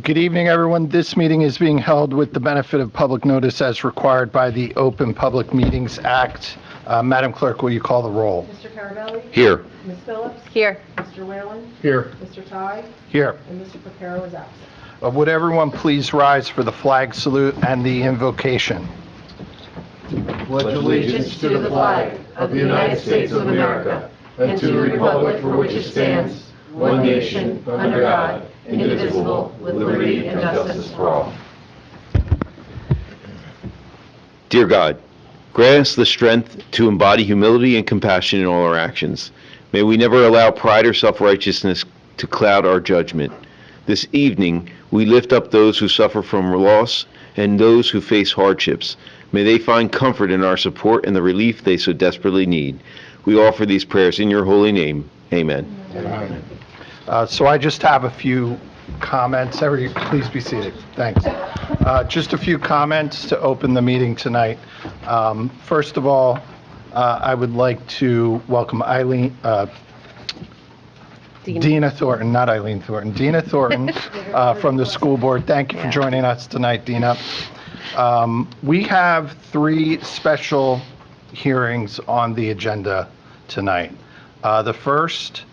Good evening, everyone. This meeting is being held with the benefit of public notice as required by the Open Public Meetings Act. Madam Clerk, will you call the roll? Mr. Carabelli? Here. Ms. Phillips? Here. Mr. Whalen? Here. Mr. Ty? Here. And Mr. Picaro is absent. Would everyone please rise for the flag salute and the invocation? Pledge allegiance to the flag of the United States of America and to the republic for which it stands, one nation, under God, indivisible, with liberty and justice for all. Dear God, grant us the strength to embody humility and compassion in all our actions. May we never allow pride or self-righteousness to cloud our judgment. This evening, we lift up those who suffer from loss and those who face hardships. May they find comfort in our support and the relief they so desperately need. We offer these prayers in your holy name. Amen. Amen. So I just have a few comments. Please be seated. Thanks. Just a few comments to open the meeting tonight. First of all, I would like to welcome Dina Thornton, not Eileen Thornton. Dina Thornton from the school board. Thank you for joining us tonight, Dina. We have 3 special hearings on the agenda tonight. The first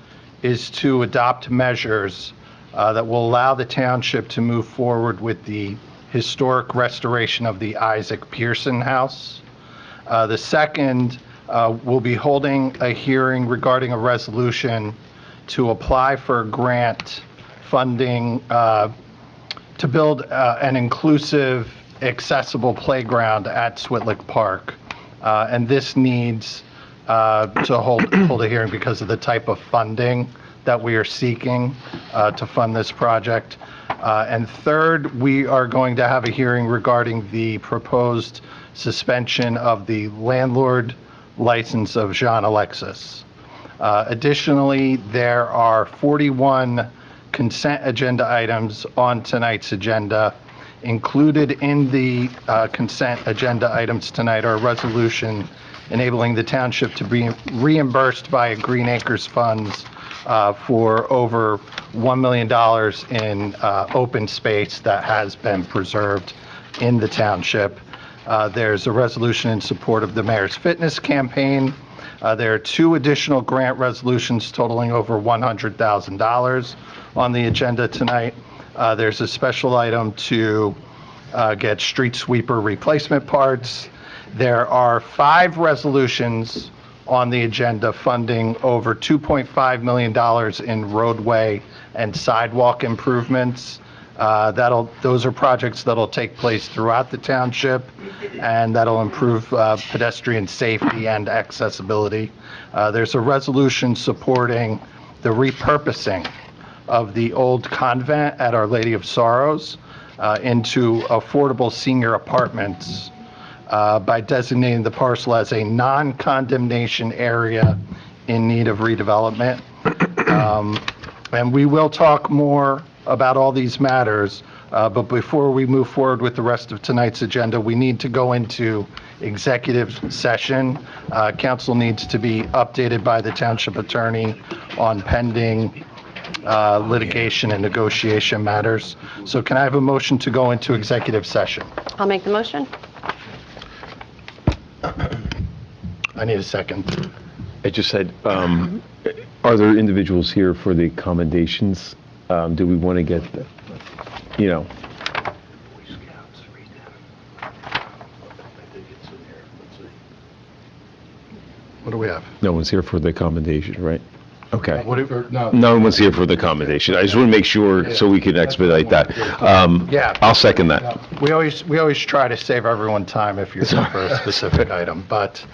is to adopt measures that will allow the township to move forward with the historic restoration of the Isaac Pearson House. The second, we'll be holding a hearing regarding a resolution to apply for grant funding to build an inclusive, accessible playground at Switlick Park. And this needs to hold a hearing because of the type of funding that we are seeking to fund this project. And third, we are going to have a hearing regarding the proposed suspension of the landlord license of Jean Alexis. Additionally, there are 41 consent agenda items on tonight's agenda. Included in the consent agenda items tonight are a resolution enabling the township to be reimbursed by Green Acres funds for over $1 million in open space that has been preserved in the township. There's a resolution in support of the mayor's fitness campaign. There are 2 additional grant resolutions totaling over $100,000 on the agenda tonight. There's a special item to get street sweeper replacement parts. There are 5 resolutions on the agenda funding over $2.5 million in roadway and sidewalk improvements. Those are projects that'll take place throughout the township and that'll improve pedestrian safety and accessibility. There's a resolution supporting the repurposing of the old convent at Our Lady of Sorrows into affordable senior apartments by designating the parcel as a non-condemnation area in need of redevelopment. And we will talk more about all these matters, but before we move forward with the rest of tonight's agenda, we need to go into executive session. Council needs to be updated by the township attorney on pending litigation and negotiation matters. So can I have a motion to go into executive session? I'll make the motion. I need a second. I just said, are there individuals here for the accommodations? Do we want to get, What do we have? No one's here for the accommodation, right? Okay. No. No one's here for the accommodation. I just want to make sure so we can expedite that. Yeah. I'll second that. We always try to save everyone time if you're here for a specific item, but,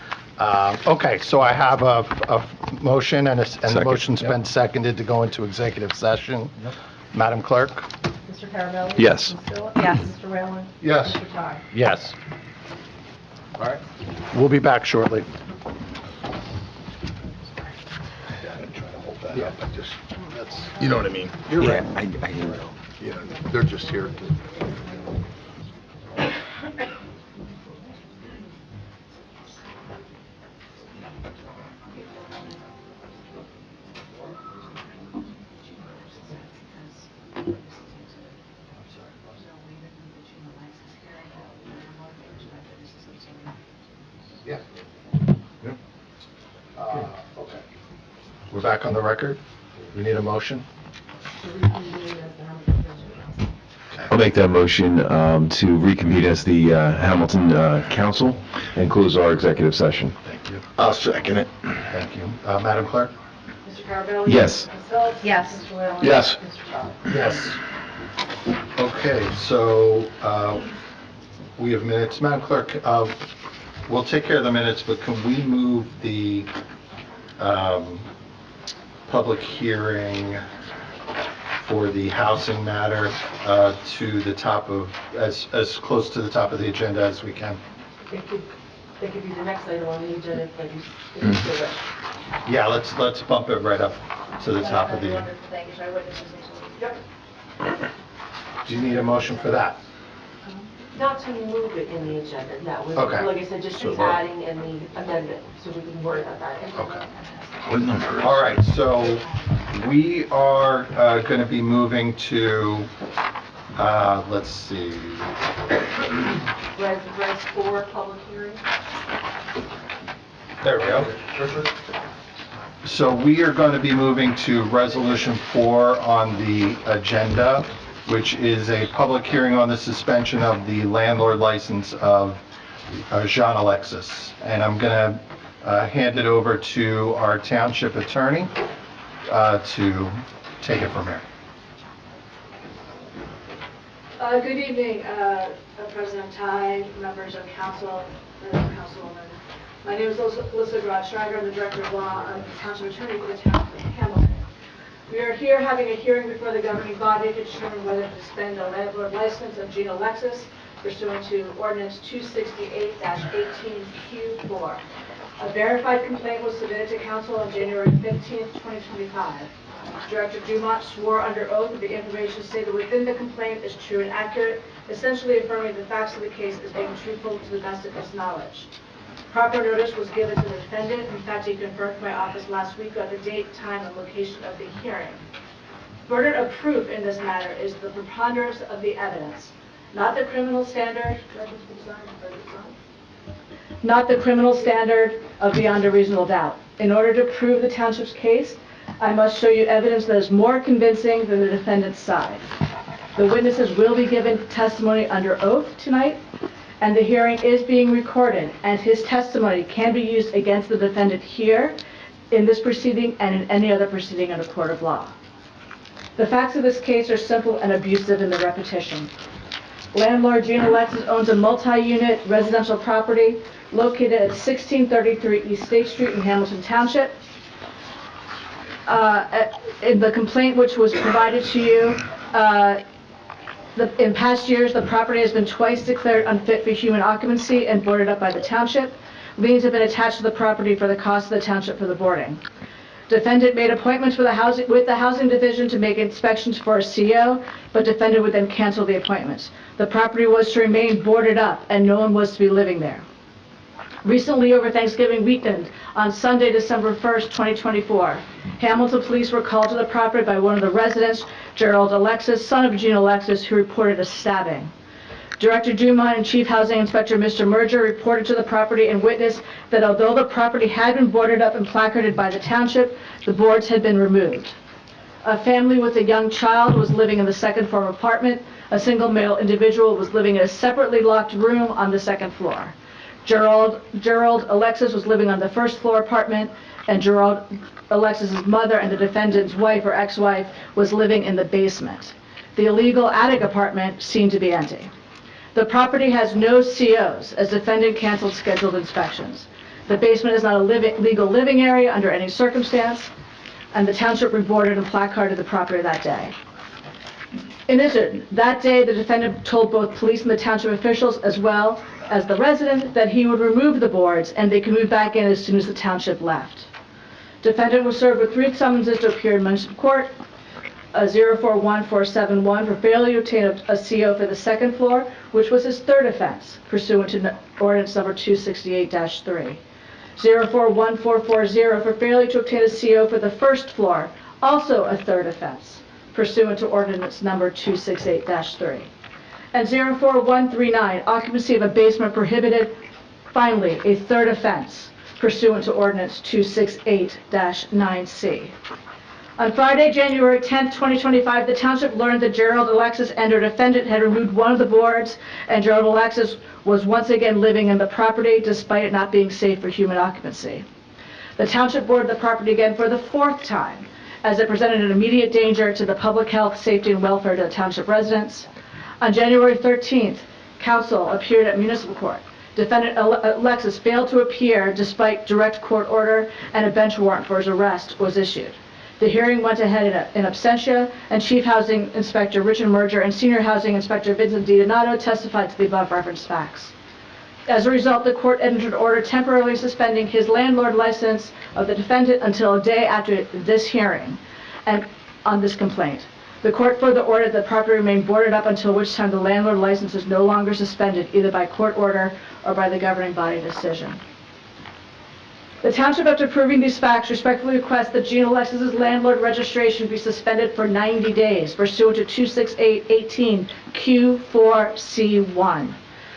okay, so I have a motion and the motion's been seconded to go into executive session. Madam Clerk? Mr. Carabelli? Yes. Ms. Phillips? Yes. Mr. Whalen? Yes. Mr. Ty? Yes. All right. We'll be back shortly. Yeah, you know what I mean? You're right. I know. Yeah, they're just here. We're back on the record. We need a motion. I'll make that motion to reconvene as the Hamilton Council and close our executive session. Thank you. I'll second it. Thank you. Madam Clerk? Mr. Carabelli? Yes. Ms. Phillips? Yes. Mr. Whalen? Yes. Mr. Chow? Yes. Okay, so we have minutes. Madam Clerk, we'll take care of the minutes, but can we move the public hearing for the housing matter to the top of, as close to the top of the agenda as we can? They could be the next item on the agenda if they do it. Yeah, let's bump it right up to the top of the, Yep. do you need a motion for that? Not to move it in the agenda, no. Okay. Like I said, just So the we're- adding and the amendment, so we can worry about that. Okay. What number? All right, so we are going to be moving to, let's see, Res 4, public hearing. there we go. So we are going to be moving to Resolution 4 on the agenda, which is a public hearing on the suspension of the landlord license of Jean Alexis. And I'm going to hand it over to our township attorney to take it from here. Good evening, President Ty, members of council, councilwoman. My name is Alyssa Grod-Schreiber. I'm the Director of Law. I'm the Township Attorney for the town of Hamilton. We are here having a hearing before the governing body to determine whether to suspend the landlord license of Jean Alexis pursuant to Ordinance 268-18Q4. A verified complaint was submitted to council on January 15th, 2025. Director Dumont swore under oath that the information stated within the complaint is true and accurate, essentially affirming the facts of the case as being truthful to the best of his knowledge. Proper notice was given to the defendant. In fact, he confirmed to my office last week on the date, time, and location of the hearing. Burden of proof in this matter is the preponderance of the evidence, not the criminal standard. Not the criminal standard of beyond a reasonable doubt. In order to prove the township's case, I must show you evidence that is more convincing than the defendant's side. The witnesses will be given testimony under oath tonight, and the hearing is being recorded, and his testimony can be used against the defendant here, in this proceeding, and in any other proceeding in a court of law. The facts of this case are simple and abusive in the repetition. Landlord Jean Alexis owns a multi-unit residential property located at 1633 East State Street in Hamilton Township. In the complaint which was provided to you, in past years, the property has been twice declared unfit for human occupancy and boarded up by the township. Liens have been attached to the property for the cost of the township for the boarding. Defendant made appointments with the housing division to make inspections for a CO, but defendant would then cancel the appointments. The property was to remain boarded up, and no one was to be living there. Recently, over Thanksgiving weekend, on Sunday, December 1st, 2024, Hamilton police were called to the property by one of the residents, Gerald Alexis, son of Jean Alexis, who reported a stabbing. Director Dumont and Chief Housing Inspector Mr. Mercer reported to the property and witnessed that although the property had been boarded up and placarded by the township, the boards had been removed. A family with a young child was living in the second floor apartment. A single male individual was living in a separately locked room on the second floor. Gerald Alexis was living on the first floor apartment, and Gerald Alexis's mother and the defendant's wife or ex-wife was living in the basement. The illegal attic apartment seemed to be empty. The property has no COs, as defendant canceled scheduled inspections. The basement is not a legal living area under any circumstance, and the township reboarded and placarded the property that day. In addition, that day, the defendant told both police and the township officials, as well as the resident, that he would remove the boards and they could move back in as soon as the township left. Defendant was served with 3 summonses to appear in municipal court, a 041471 for failure to obtain a CO for the second floor, which was his third offense, pursuant to ordinance number 268-3. 041440 for failure to obtain a CO for the first floor, also a third offense, pursuant to ordinance number 268-3. And 04139, occupancy of a basement prohibited, finally, a third offense, pursuant to Ordinance 268-9C. On Friday, January 10th, 2025, the Township learned that Gerald Alexis and her defendant had removed one of the boards, and Gerald Alexis was once again living in the property despite it not being safe for human occupancy. The Township boarded the property again for the fourth time, as it presented an immediate danger to the public health, safety, and welfare to the Township residents. On January 13th, Council appeared at Municipal Court. Defendant Alexis failed to appear despite direct court order, and a bench warrant for his arrest was issued. The hearing went ahead in absentia, and Chief Housing Inspector Richard Mercer and Senior Housing Inspector Vincent DiDonato testified to the above referenced facts. As a result, the court entered an order temporarily suspending his landlord license of the defendant until a day after this hearing and on this complaint. The court further ordered that the property remain boarded up until which time the landlord license is no longer suspended, either by court order or by the governing body decision. The Township, after proving these facts, respectfully requests that Gene Alexis' landlord registration be suspended for 90 days pursuant to 268-18 Q4C1.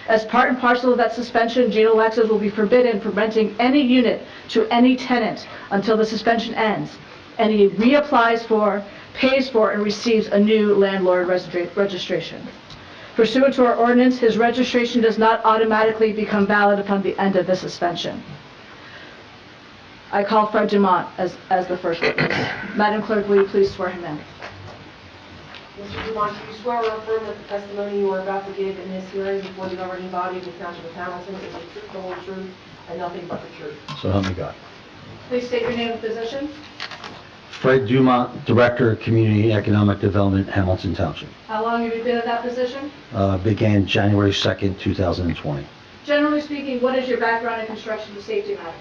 As part and parcel of that suspension, Gene Alexis will be forbidden from renting any unit to any tenant until the suspension ends, and he reapplies for, pays for, and receives a new landlord registration. Pursuant to our ordinance, his registration does not automatically become valid upon the end of the suspension. I call Fred Dumont as the first witness. Madam Clerk, will you please swear him in? Mr. Dumont, do you swear or affirm that the testimony you are about to give in this hearing before the governing body of the Township of Hamilton is the truth, the whole truth, and nothing but the truth? So help me God. Please state your name and position. Fred Dumont, Director of Community Economic Development, Hamilton Township. How long have you been in that position? Began January 2nd, 2020. Generally speaking, what is your background in construction and safety matters?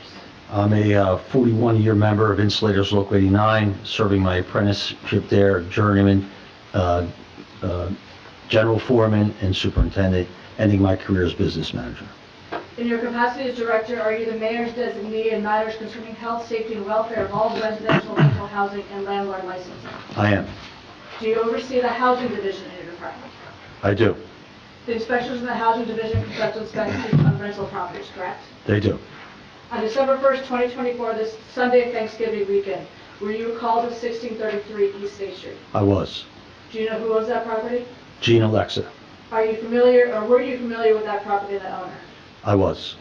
I'm a 41-year member of Insulators Local 89, serving my apprenticeship there, journeyman, general foreman, and superintendent, ending my career as business manager. In your capacity as director, are you the mayor's designee in matters concerning health, safety, and welfare of all residential, rental housing, and landlord licensing? I am. Do you oversee the housing division in your department? I do. The inspectors in the housing division conduct inspections on rental properties, correct? They do. On December 1st, 2024, this Sunday Thanksgiving weekend, were you called to 1633 East State Street? I was. Do you know who owns that property? Gene Alexa. Are you familiar, or were you familiar with that property and the owner? I was.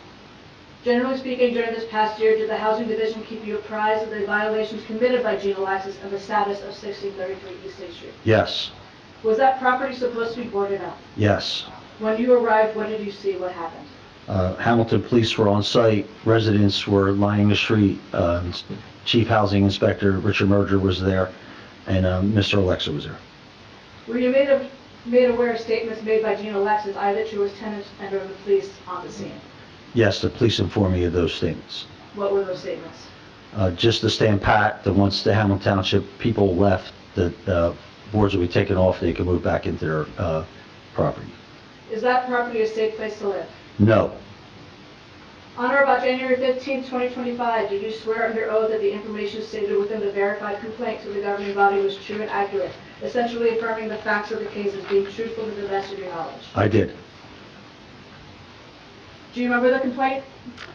Generally speaking, during this past year, did the Housing Division keep you apprised of the violations committed by Gene Alexis and the status of 1633 East State Street? Yes. Was that property supposed to be boarded up? Yes. When you arrived, what did you see? What happened? Hamilton police were on site. Residents were lining the street. Chief Housing Inspector Richard Mercer was there, and Mr. Alexa was there. Were you made aware of statements made by Gene Alexis, either to his tenants and or the police on the scene? Yes, the police informed me of those statements. What were those statements? Just to stand pat, that once the Hamilton Township people left, that boards would be taken off, they could move back into their property. Is that property a safe place to live? No. On or about January 15, 2025, did you swear under oath that the information stated within the verified complaint to the governing body was true and accurate, essentially affirming the facts of the case as being truthful to the best of your knowledge? I did. Do you remember the complaint?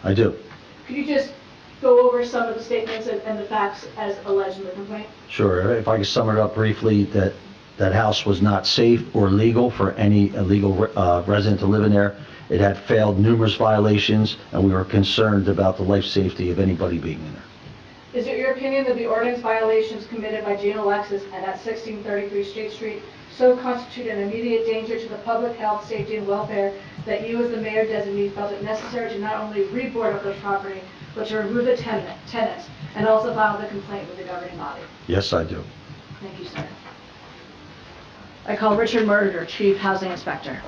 I do. Could you just go over some of the statements and the facts as alleged in the complaint? Sure. If I could sum it up briefly, that house was not safe or legal for any illegal resident to live in there. It had failed numerous violations, and we were concerned about the life safety of anybody being in there. Is it your opinion that the ordinance violations committed by Gene Alexis and at 1633 State Street so constitute an immediate danger to the public health, safety, and welfare that you as the mayor designee felt it necessary to not only reboard up the property, but to remove the tenants and also file the complaint with the governing body? Yes, I do. Thank you, sir. I call Richard Mercer, Chief Housing Inspector.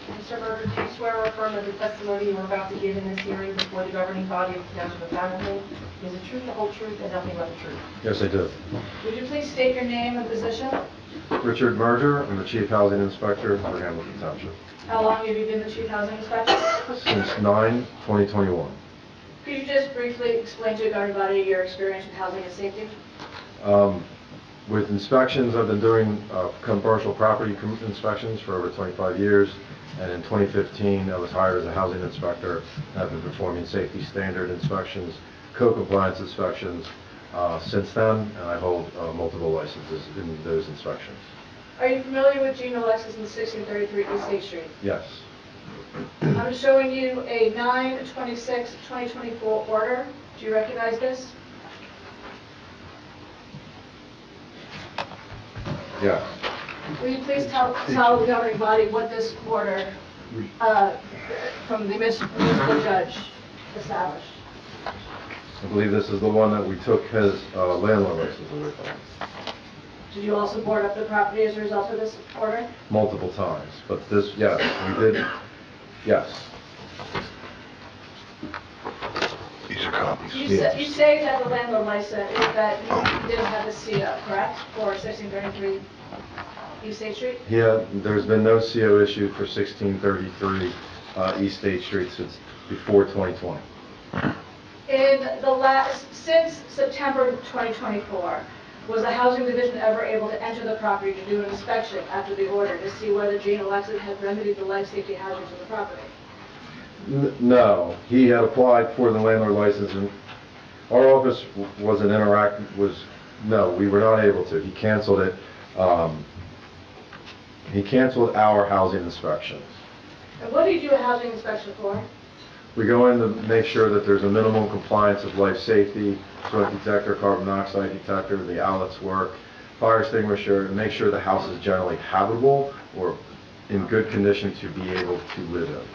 Mr. Mercer, do you swear or affirm that the testimony you are about to give in this hearing before the governing body of the Township of Hamilton is the truth, the whole truth, and nothing but the truth? Yes, I do. Would you please state your name and position? Richard Mercer, I'm the Chief Housing Inspector for Hamilton Township. How long have you been the Chief Housing Inspector? Since 9/2021. Could you just briefly explain to the governing body your experience with housing and safety? With inspections, I've been doing commercial property inspections for over 25 years, and in 2015, I was hired as a housing inspector. I've been performing safety standard inspections, code compliance inspections since then, and I hold multiple licenses in those inspections. Are you familiar with Gene Alexis in 1633 East State Street? Yes. I'm showing you a 9/26/2024 order. Do you recognize this? Yes. Will you please tell the governing body what this order from the municipal judge established? I believe this is the one that we took his landlord license away from. Did you also board up the property as a result of this order? Multiple times, but this, yes, we did, yes. These are copies. You say that the landlord license is that you didn't have a CO, correct, for 1633 East State Street? Yeah, there's been no CO issued for 1633 East State Street since before 2020. Since September 2024, was the Housing Division ever able to enter the property to do an inspection after the order to see whether Gene Alexis had remedied the life safety hazards of the property? No, he had applied for the landlord license, and our office wasn't no, we were not able to. He canceled it. He canceled our housing inspections. And what do you do a housing inspection for? We go in to make sure that there's a minimum compliance of life safety, smoke detector, carbon monoxide detector, the outlets work, fire extinguisher, and make sure the house is generally habitable or in good condition to be able to live in.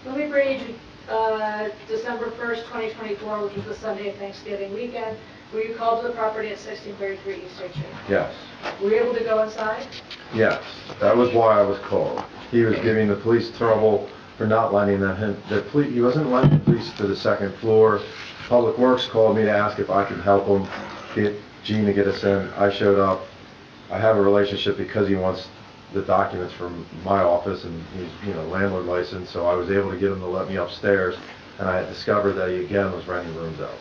Let me bring you to December 1st, 2024, which was the Sunday of Thanksgiving weekend. Were you called to the property at 1633 East State Street? Yes. Were you able to go inside? Yes, that was why I was called. He was giving the police trouble for not letting them in. He wasn't letting the police to the second floor. Public Works called me to ask if I could help him get Gene to get us in. I showed up. I have a relationship because he wants the documents from my office, and he's, landlord license, so I was able to get him to let me upstairs, and I had discovered that he again was renting rooms out.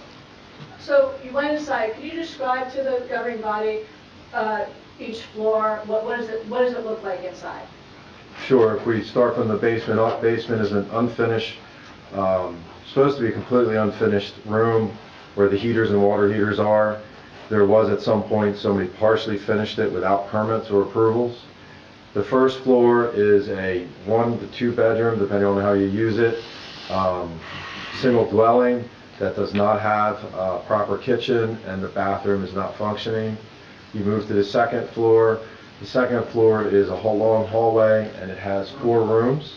So you went inside. Could you describe to the governing body each floor? What does it look like inside? Sure. If we start from the basement up, basement is an unfinished, supposed to be a completely unfinished room where the heaters and water heaters are. There was at some point somebody partially finished it without permits or approvals. The first floor is a 1 to 2 bedroom, depending on how you use it, single dwelling that does not have a proper kitchen, and the bathroom is not functioning. You move to the second floor. The second floor is a whole long hallway, and it has 4 rooms,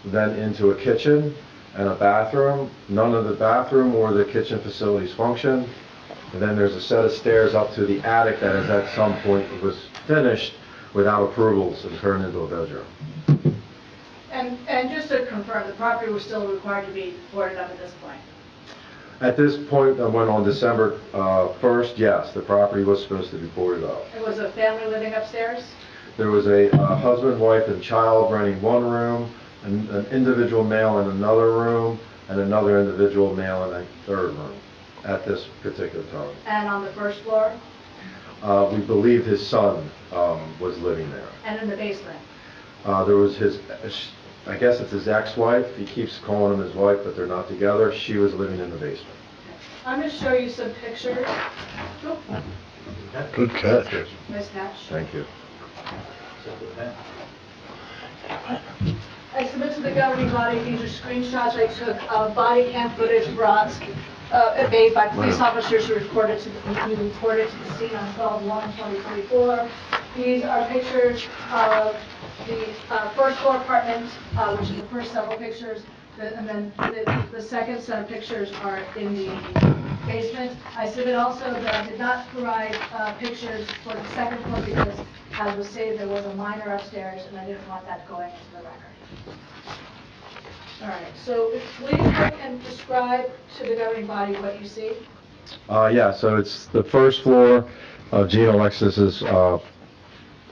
then into a kitchen and a bathroom. None of the bathroom or the kitchen facilities function. And then there's a set of stairs up to the attic that is at some point was finished without approvals and turned into a bedroom. And just to confirm, the property was still required to be boarded up at this point? At this point, when on December 1st, yes, the property was supposed to be boarded up. And was a family living upstairs? There was a husband, wife, and child renting 1 room, an individual male in another room, and another individual male in a 3rd room at this particular time. And on the first floor? We believe his son was living there. And in the basement? There was I guess it's his ex-wife. He keeps calling him his wife, but they're not together. She was living in the basement. I'm going to show you some pictures. Oh, Good catch. nice catch. Thank you. I submit to the governing body, these are screenshots I took of body cam footage brought, made by police officers who reported to the scene on 12/1/2024. These are pictures of the first floor apartment, which is the first several pictures, and then the second set of pictures are in the basement. I submit also that I did not provide pictures for the second floor because, as was stated, there was a minor upstairs, and I didn't want that going into the record. All right, so will you look and describe to the governing body what you see? Yeah, so it's the first floor of Gene Alexis's,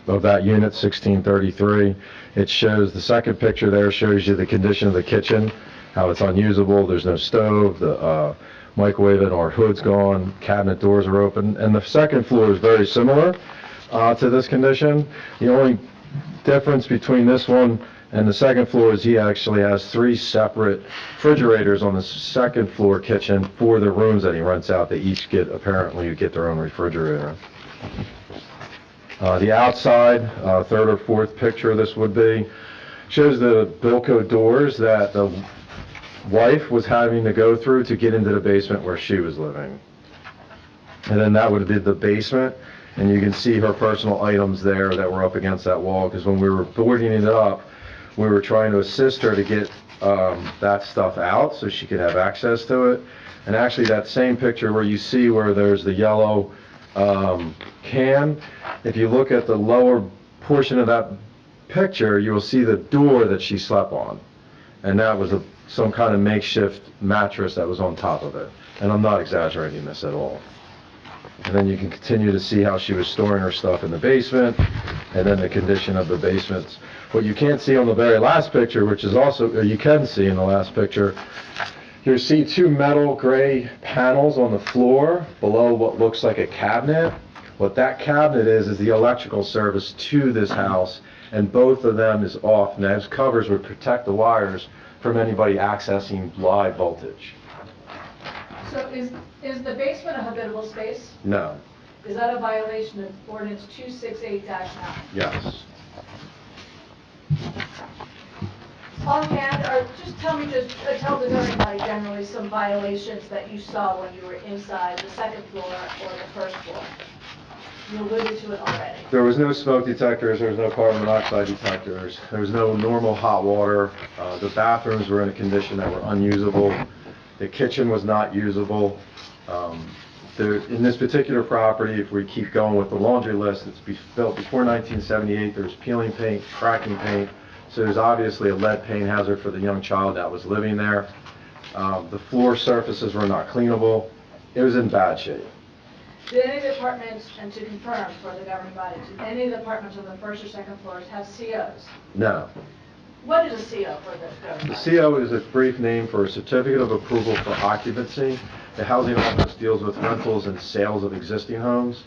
of that unit, 1633. It shows, the second picture there shows you the condition of the kitchen. how it's unusable. There's no stove, the microwave in our hood's gone, cabinet doors are open, and the second floor is very similar to this condition. The only difference between this one and the second floor is he actually has 3 separate refrigerators on the second floor kitchen for the rooms that he rents out. They each apparently get their own refrigerator. The outside, third or fourth picture this would be, shows the Bilco doors that the wife was having to go through to get into the basement where she was living. And then that would be the basement, and you can see her personal items there that were up against that wall, because when we were boarding it up, we were trying to assist her to get that stuff out so she could have access to it. And actually that same picture where you see where there's the yellow can, if you look at the lower portion of that picture, you will see the door that she slept on. And that was some kind of makeshift mattress that was on top of it. And I'm not exaggerating this at all. And then you can continue to see how she was storing her stuff in the basement, and then the condition of the basements. What you can't see on the very last picture, which is also, or you can see in the last picture, you see 2 metal gray panels on the floor below what looks like a cabinet. What that cabinet is the electrical service to this house, and both of them is off, and those covers would protect the wires from anybody accessing live voltage. So is the basement a habitable space? No. Is that a violation of ordinance 268-9? Yes. Offhand, or just tell the governing body generally some violations that you saw when you were inside the second floor or the first floor. You alluded to it already. There was no smoke detectors, there was no carbon monoxide detectors, there was no normal hot water. The bathrooms were in a condition that were unusable. The kitchen was not usable. In this particular property, if we keep going with the laundry list, it's built before 1978. There's peeling paint, cracking paint, so there's obviously a lead paint hazard for the young child that was living there. The floor surfaces were not cleanable. It was in bad shape. Did any of the apartments, and to confirm for the governing body, did any of the apartments on the first or second floors have COs? No. What is a CO for the governing The body? CO is a brief name for a certificate of approval for occupancy. The housing office deals with rentals and sales of existing homes.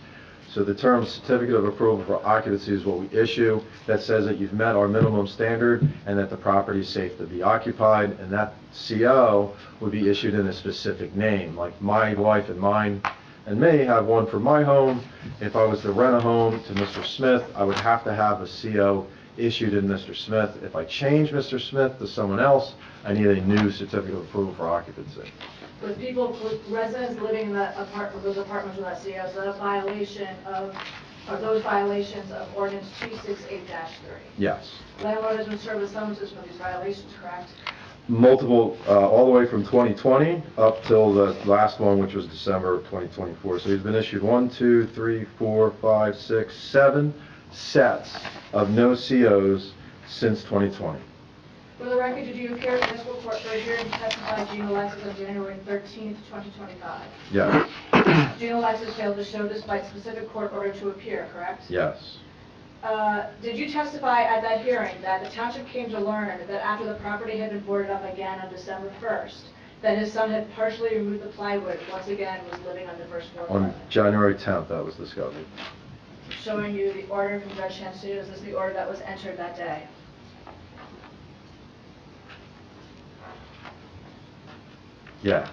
So the term certificate of approval for occupancy is what we issue that says that you've met our minimum standard and that the property is safe to be occupied, and that CO would be issued in a specific name. Like my wife and mine and me have one for my home. If I was to rent a home to Mr. Smith, I would have to have a CO issued in Mr. Smith. If I change Mr. Smith to someone else, I need a new certificate of approval for occupancy. With residents living in those apartments without COs, is that a violation of, are those violations of ordinance 268-3? Yes. Landlord has been served with summonses for these violations, correct? Multiple, all the way from 2020 up till the last one, which was December of 2024. So he's been issued 1, 2, 3, 4, 5, 6, 7 sets of no COs since 2020. For the record, did you appear at municipal court for a hearing to testify Gina Alexis on January 13th, 2025? Yes. Gina Alexis failed to show this by specific court order to appear, correct? Yes. Did you testify at that hearing that the township came to learn that after the property had been boarded up again on December 1st, that his son had partially removed the plywood, once again was living on the first floor? On January 10th, that was discovered. Showing you the order from Judge Chansu, is this the order that was entered that day? Yes.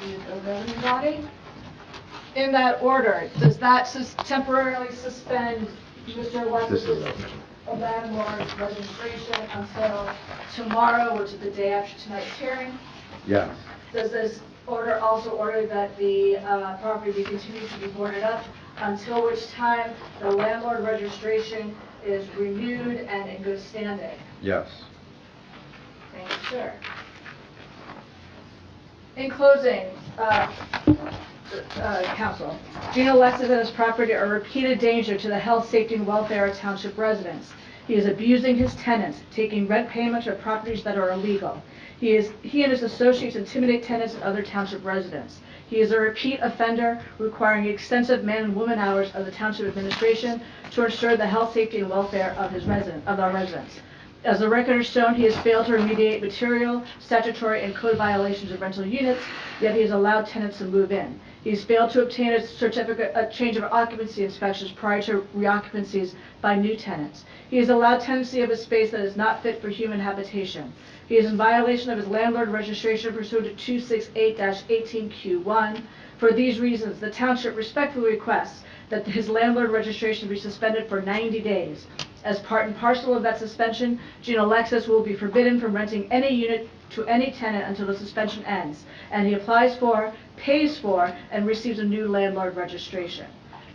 The governing body? In that order, does that temporarily suspend Mr. This is Alexis' landlord's registration until tomorrow, which is the day after tonight's hearing? Yes. Does this order also order that the property be continued to be boarded up, until which time the landlord registration is renewed and in good standing? Yes. Thank you, sir. In closing, counsel, Gina Alexis and his property are a repeated danger to the health, safety, and welfare of township residents. He is abusing his tenants, taking rent payments or properties that are illegal. He and his associates intimidate tenants and other township residents. He is a repeat offender, requiring extensive man and woman hours of the township administration to ensure the health, safety, and welfare of our residents. As the record has shown, he has failed to remediate material, statutory, and code violations of rental units, yet he has allowed tenants to move in. He has failed to obtain a change of occupancy inspections prior to reoccupancies by new tenants. He has allowed tenancy of a space that is not fit for human habitation. He is in violation of his landlord registration pursuant to 268-18Q1. For these reasons, the township respectfully requests that his landlord registration be suspended for 90 days. As part and parcel of that suspension, Gene Alexis will be forbidden from renting any unit to any tenant until the suspension ends, and he applies for, pays for, and receives a new landlord registration.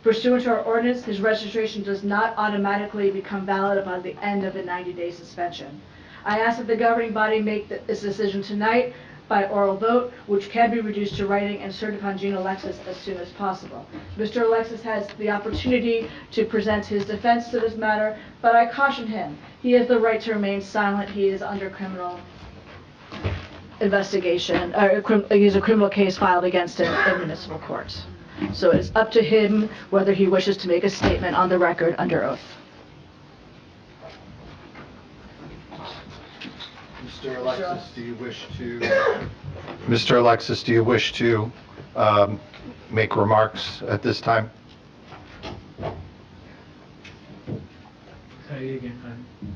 Pursuant to our ordinance, his registration does not automatically become valid upon the end of the 90-day suspension. I ask that the governing body make this decision tonight by oral vote, which can be reduced to writing and served upon Gene Alexis as soon as possible. Mr. Alexis has the opportunity to present his defense to this matter, but I caution him. He has the right to remain silent. He is under criminal investigation, he has a criminal case filed against him in municipal court. So it's up to him whether he wishes to make a statement on the record under oath. Mr. Alexis, do you wish to? Mr. Alexis, do you wish to make remarks at this time?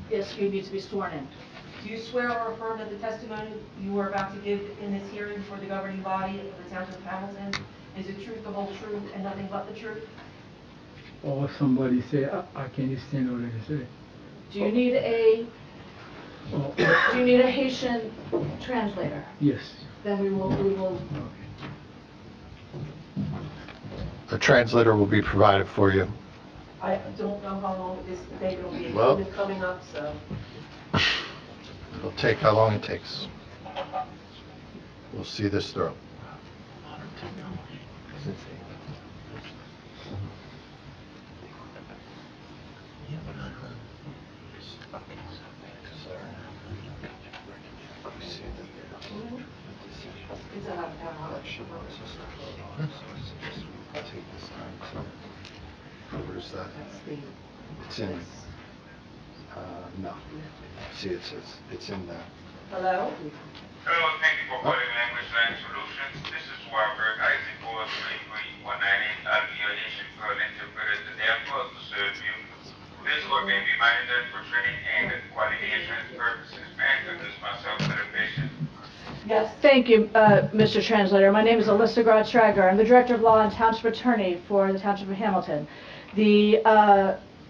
Yes, you need to be sworn in. Do you swear or affirm that the testimony you are about to give in this hearing before the governing body of the Township of Hamilton is the truth, the whole truth, and nothing but the truth? Or somebody say, I can't stand already say. Do you need a Oh, Do you need a Haitian translator? yes. Then we will. A translator will be provided for you. I don't know how long this debate will be. Well- It's coming up, so. It'll take how long it takes. We'll see this through. It's a half hour. Where's that? It's in, no. See, it says, it's in there. Hello? Hello, thank you for calling Language Line Solutions. This is Robert Isaac for 33198. I'll be your Haitian call interpreter today. I'm called to serve you. This call may be monitored for training and quality assurance purposes. May I introduce myself to the patient? Yes. Thank you, Mr. Translator. My name is Alyssa Grod-Trager. I'm the Director of Law and Township Attorney for the Township of Hamilton. The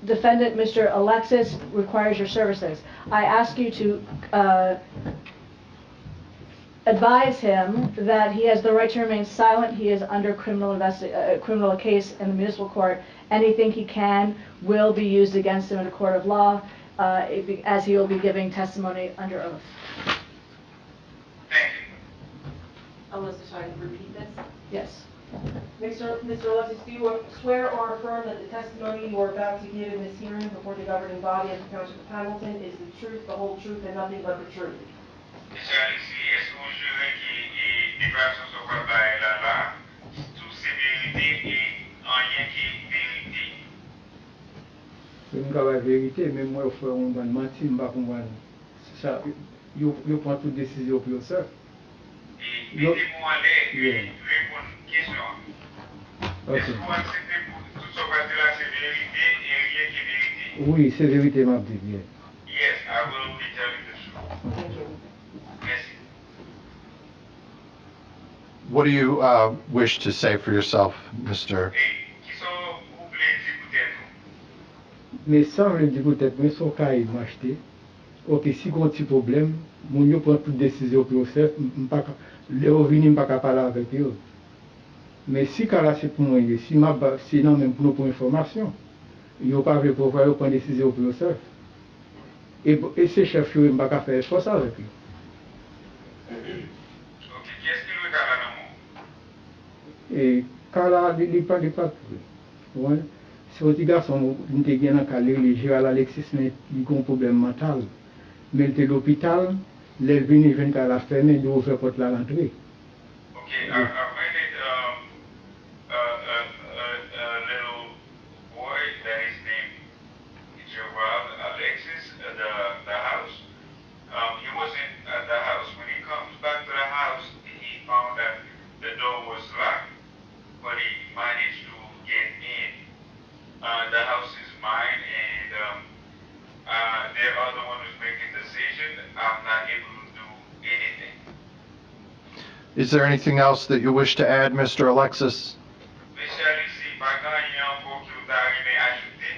defendant, Mr. Alexis, requires your services. I ask you to advise him that he has the right to remain silent. He is under criminal case in the municipal court. Anything he can will be used against him in a court of law, as he will be giving testimony under oath. Thank you. Alyssa, sorry, repeat this. Yes. Mr. Alexis, do you swear or affirm that the testimony you are about to give in this hearing before the governing body of the Township of Hamilton is the truth, the whole truth, and nothing but the truth? Monsieur Alexis, est-ce que vous jurez que déclaration soit faite par la loi, toute sévérité et en rien qui est vérité? Je ne sais pas la vérité, mais moi, je fais un bon menti, je ne sais pas comment ça. Je prends toute décision pour ça. Et mettez-moi en l'air et répondre à une question. Ok. Est-ce que vous acceptez pour tout ce que vous la sévérité et rien qui est vérité? Oui, c'est vérité, ma petite. Yeah. Yes, I will be telling the truth. Thank you. Merci. What do you wish to say for yourself, Mr.? Et qui sont vous voulez dire peut-être? Mais ça, je dis peut-être, mais son cas est acheté. Ok, si on a un petit problème, je prends toute décision pour faire, les revenus, je ne peux pas parler avec eux. Mais si là c'est pour moi, si non, même pour nous pour information, ils n'ont pas vu pour voir, ils prennent décision pour faire. Et ces chefs, ils ne peuvent pas faire ça avec eux. Ok, qui est-ce qui le regarde dans Et quand là, il n'est pas tout. Si votre garçon, il était dans le cas, il à Alexis, mais il a un problème mental. Mais il était à l'hôpital, les venus viennent à la ferme, ils ouvrent la porte à l'entrée. Ok, when did little boy that is named Gerald Alexis the house? Is there anything else that you wish to add, Mr. Alexis? Monsieur Alexis, pas grand yon encore qui vous a aimé ajouter?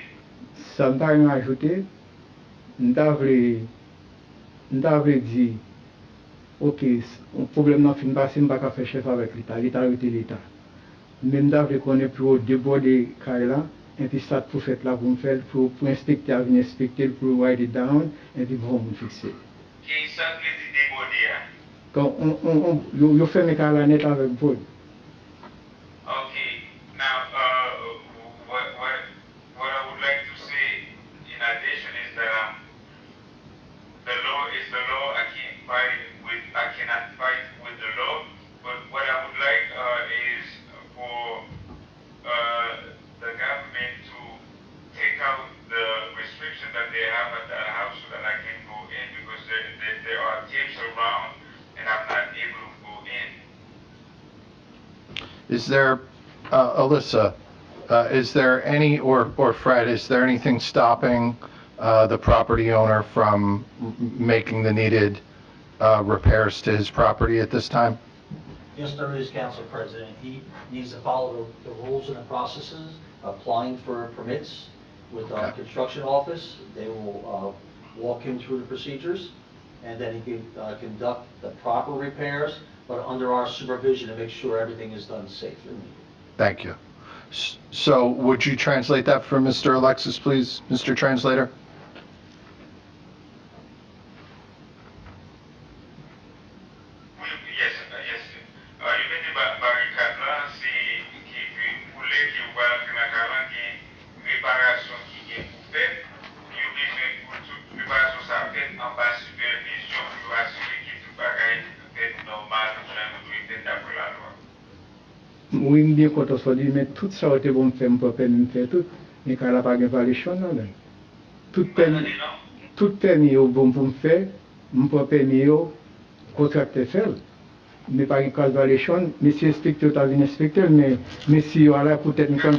Ça m'a rien ajouté. M't'avle dit, ok, un problème n'a fin passé, m'pas qu'à faire chef avec l'État. L'État arrêté l'État. Mais m't'avle connaît pour déborder Kaila, et puis ça pour faire là pour me faire, pour inspecter, venir inspecter, pour write it down, et puis pour me fixer. Qui sont les débordés? Quand on fait mes Kaila net avec vous. Okay, now, what I would like to say in addition is that the law is the law. I cannot fight with the law. But what I would like is for the government to take out the restriction that they have at that house so that I can go in because there are tapes around and I'm not able to go in. Is there, Alyssa, is there any, or Fred, is there anything stopping the property owner from making the needed repairs to his property at this time? Yes, there is, Council President. He needs to follow the rules and the processes, applying for permits with our construction office. They will walk him through the procedures, and then he can conduct the proper repairs, but under our supervision to make sure everything is done safely. Thank you. So would you translate that for Mr. Alexis, please, Mr. Translator? Yes, yes. You mean the barricade là, c'est qui voulait que vous voyez la carrière qui réparation qui est pour faire, qui oblige pour toute réparation ça fait en bas supervision pour assurer que tout bagage est normal, je d'après la loi. Oui, bien content soit dit, mais tout ça a été bon me faire, me permis de faire tout. Mais quand elle n'a pas de validation, non. Tout permis au bon pour me faire, me permis au contracteur faire. Mais pas une case validation, mais si inspecteur t'a vu inspecteur, mais si voilà peut-être Yes, I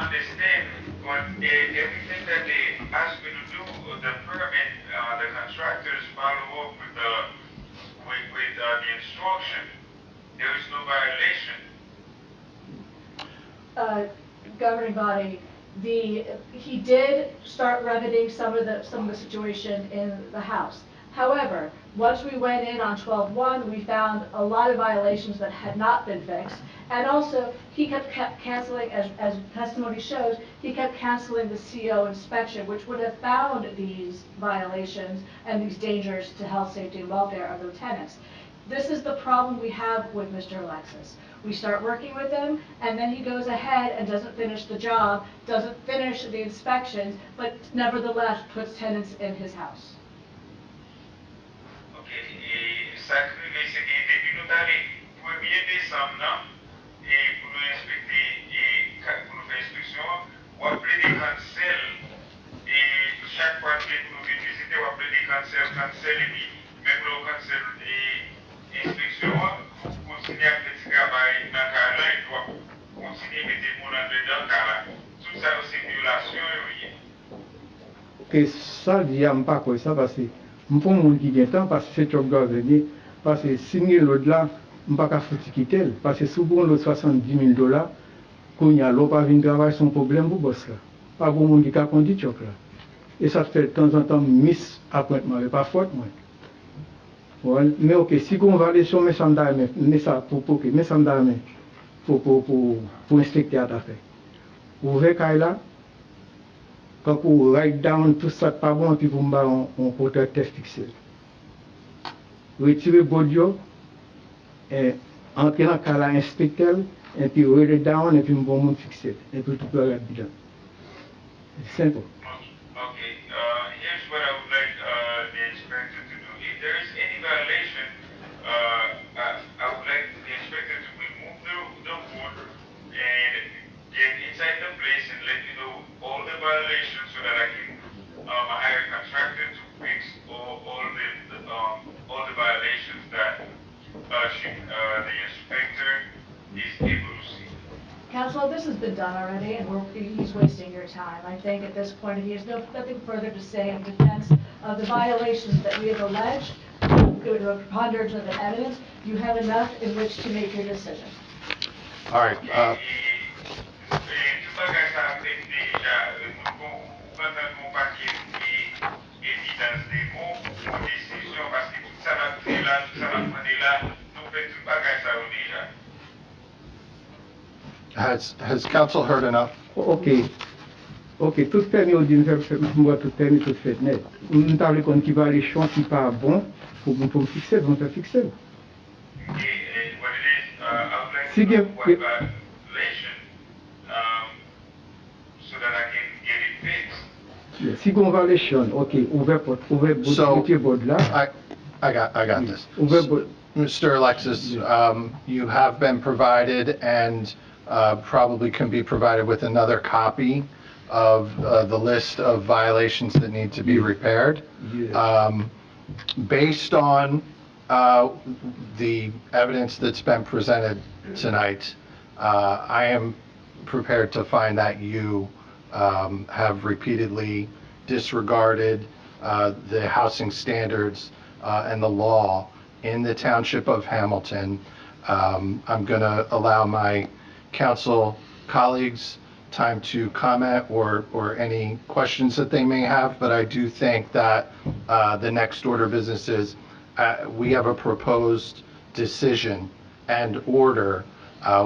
understand, but everything that they ask me to do, the permit, the contractors follow up with the instruction. There is no violation. Governing body, he did start remedying some of the situation in the house. However, once we went in on 12/1, we found a lot of violations that had not been fixed. And also, he kept canceling, as testimony shows, he kept canceling the CO inspection, which would have found these violations and these dangers to health, safety, and welfare of the tenants. This is the problem we have with Mr. Alexis. We start working with him, and then he goes ahead and doesn't finish the job, doesn't finish the inspections, but nevertheless puts tenants in his house. Ça crive, c'est que depuis nous allons 1er décembre, et pour nous inspecter, et pour nous faire inspection, on a appelé des cancels, et chaque fois que nous venons visiter, on a appelé des cancels, et puis même le cancel et inspection, pour continuer à faire ce travail dans le cas là, il doit continuer à mettre des gens dans le cas là. Tout ça, c'est une violation, que ça, je n'aime pas quoi ça, parce que je ne peux pas qui gagne temps, parce que c'est trop grave venir, parce que si l'autre là, je ne peux pas foutre quitter, parce que souvent l'autre $70 000, quand il y a l'eau pas venir travailler, son problème pour boss là. Pas beaucoup de monde qui a conduit choc là. Et ça fait de temps en temps miss appointement, mais pas faute moi. Ouais, mais ok, si on va aller sur mes gendarmes, mais ça pour mes gendarmes, pour inspecter à ta fait. Vous voyez là, quand vous write down tout ça pas bon, puis vous m'avez un protecteur fixé. Retirez Bodio, et entrez dans le cas là, inspecteur, et puis write it down, et puis vous m'avez fixé. Et puis tout peut être bien. C'est simple. Okay, here's what I would like the inspector to do. If there is any violation, I would like the inspector to remove the wood and get inside the place and let me know all the violations so that I can hire a contractor to fix all the violations that the inspector is able to see. Council, this has been done already, and he's wasting your time. I think at this point, he has nothing further to say in defense of the violations that we have alleged. with a preponderance of the evidence, you have enough in which to make your decision. All right, has council heard enough? Ok, tout permis ou d'une moi tout permis tout fait net. Nous parlons qu'on qui va aller champs qui pas bon, pour me fixer, on va fixer. Si bien, si on va les champs, ok, ouvert board là. I got this. Ouvert board. Mr. Alexis, you have been provided and probably can be provided with another copy of the list of violations that need to be repaired. Based on the evidence that's been presented tonight, I am prepared to find that you have repeatedly disregarded the housing standards and the law in the Township of Hamilton. I'm going to allow my council colleagues time to comment or any questions that they may have, but I do think that the next order of business is we have a proposed decision and order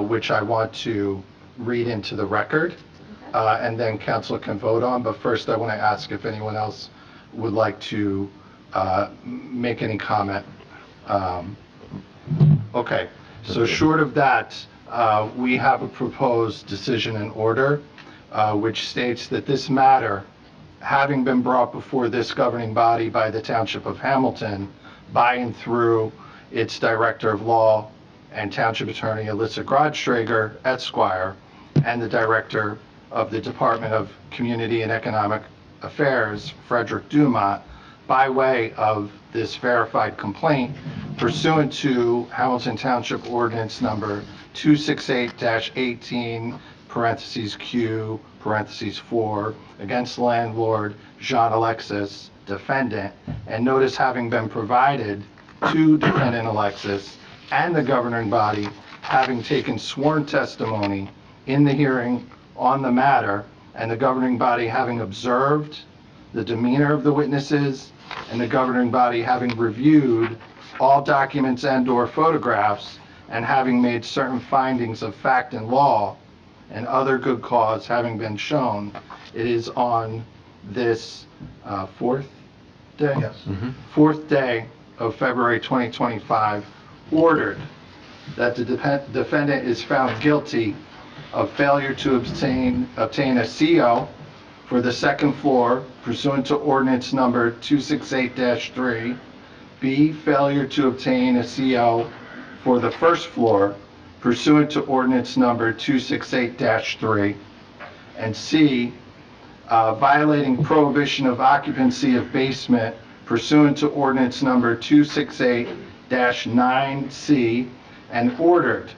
which I want to read into the record, and then council can vote on. But first I want to ask if anyone else would like to make any comment. Okay, so short of that, we have a proposed decision and order which states that this matter, having been brought before this governing body by the Township of Hamilton by and through its Director of Law and Township Attorney Alyssa Grodstrager, Esquire, and the Director of the Department of Community and Economic Affairs, Frederick Dumont, by way of this verified complaint pursuant to Hamilton Township Ordinance number 268-18, parentheses Q, parentheses 4, against landlord Jean Alexis, defendant, and notice having been provided to defendant Alexis and the governing body having taken sworn testimony in the hearing on the matter, and the governing body having observed the demeanor of the witnesses, and the governing body having reviewed all documents and/or photographs, and having made certain findings of fact and law, and other good cause having been shown, it is on this fourth day? Yes. Fourth day of February 2025, ordered that the defendant is found guilty of failure to obtain a CO for the second floor pursuant to ordinance number 268-3, B, failure to obtain a CO for the first floor pursuant to ordinance number 268-3, and C, violating prohibition of occupancy of basement pursuant to ordinance number 268-9C, and ordered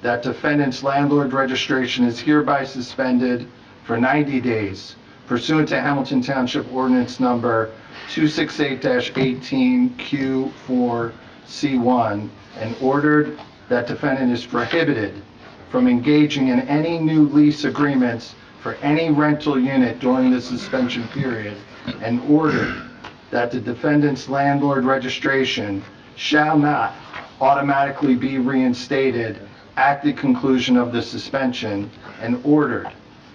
that defendant's landlord registration is hereby suspended for 90 days pursuant to Hamilton Township Ordinance number 268-18 Q4C1, and ordered that defendant is prohibited from engaging in any new lease agreements for any rental unit during the suspension period, and ordered that the defendant's landlord registration shall not automatically be reinstated at the conclusion of the suspension, and ordered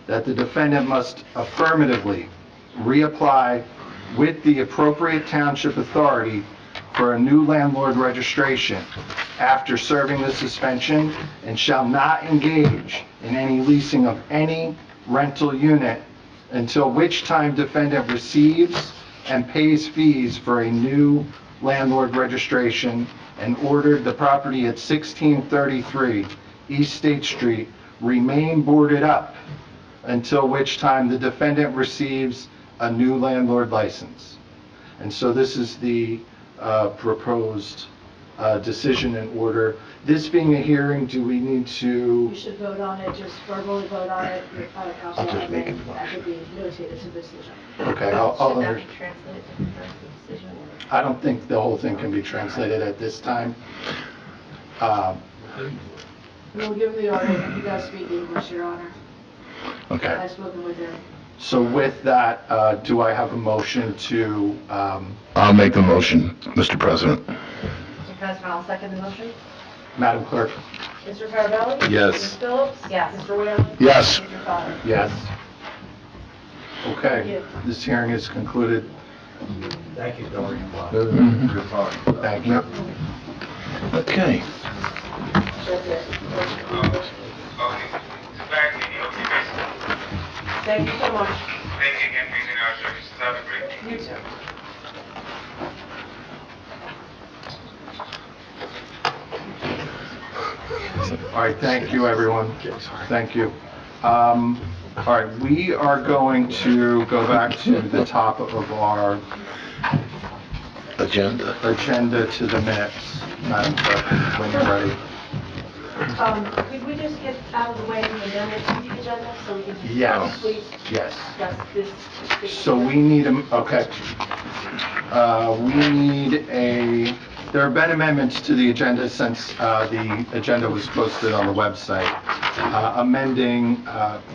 that the defendant must affirmatively reapply with the appropriate township authority for a new landlord registration after serving the suspension, and shall not engage in any leasing of any rental unit until which time defendant receives and pays fees for a new landlord registration, and ordered the property at 1633 East State Street remain boarded up until which time the defendant receives a new landlord license. And so this is the proposed decision in order. This being a hearing, do we need to? You should vote on it, just verbally vote on it, your council, I'll just and make then it that should be notated to the decision. Okay, Should that be translated to confirm the decision? I don't think the whole thing can be translated at this time. We'll give them the order, if you guys speak English, Your Honor. Okay. I've spoken with them. So with that, do I have a motion to, I'll make the motion, Mr. President. Mr. President, I'll second the motion. Madam Clerk? Mr. Carabelli? Yes. Ms. Phillips? Yes. Mr. Whalen? Yes. Mr. Fowler? Yes. Thank Okay, you. this hearing is concluded. Thank you, Dory. Thank you. Okay. That's it. Okay. Back in the occupation. Thank you so much. Thank you again for using our services. Have a great day. You too. All right, thank you, everyone. Thank you. All right, we are going to go back to the top of our Agenda. agenda to the minutes, Madam Clerk, when you're ready. Could we just get out of the way the amendment to the agenda so we can? Yes. Please, Yes. that's this. So we need, okay. We need there have been amendments to the agenda since the agenda was posted on the website. Amending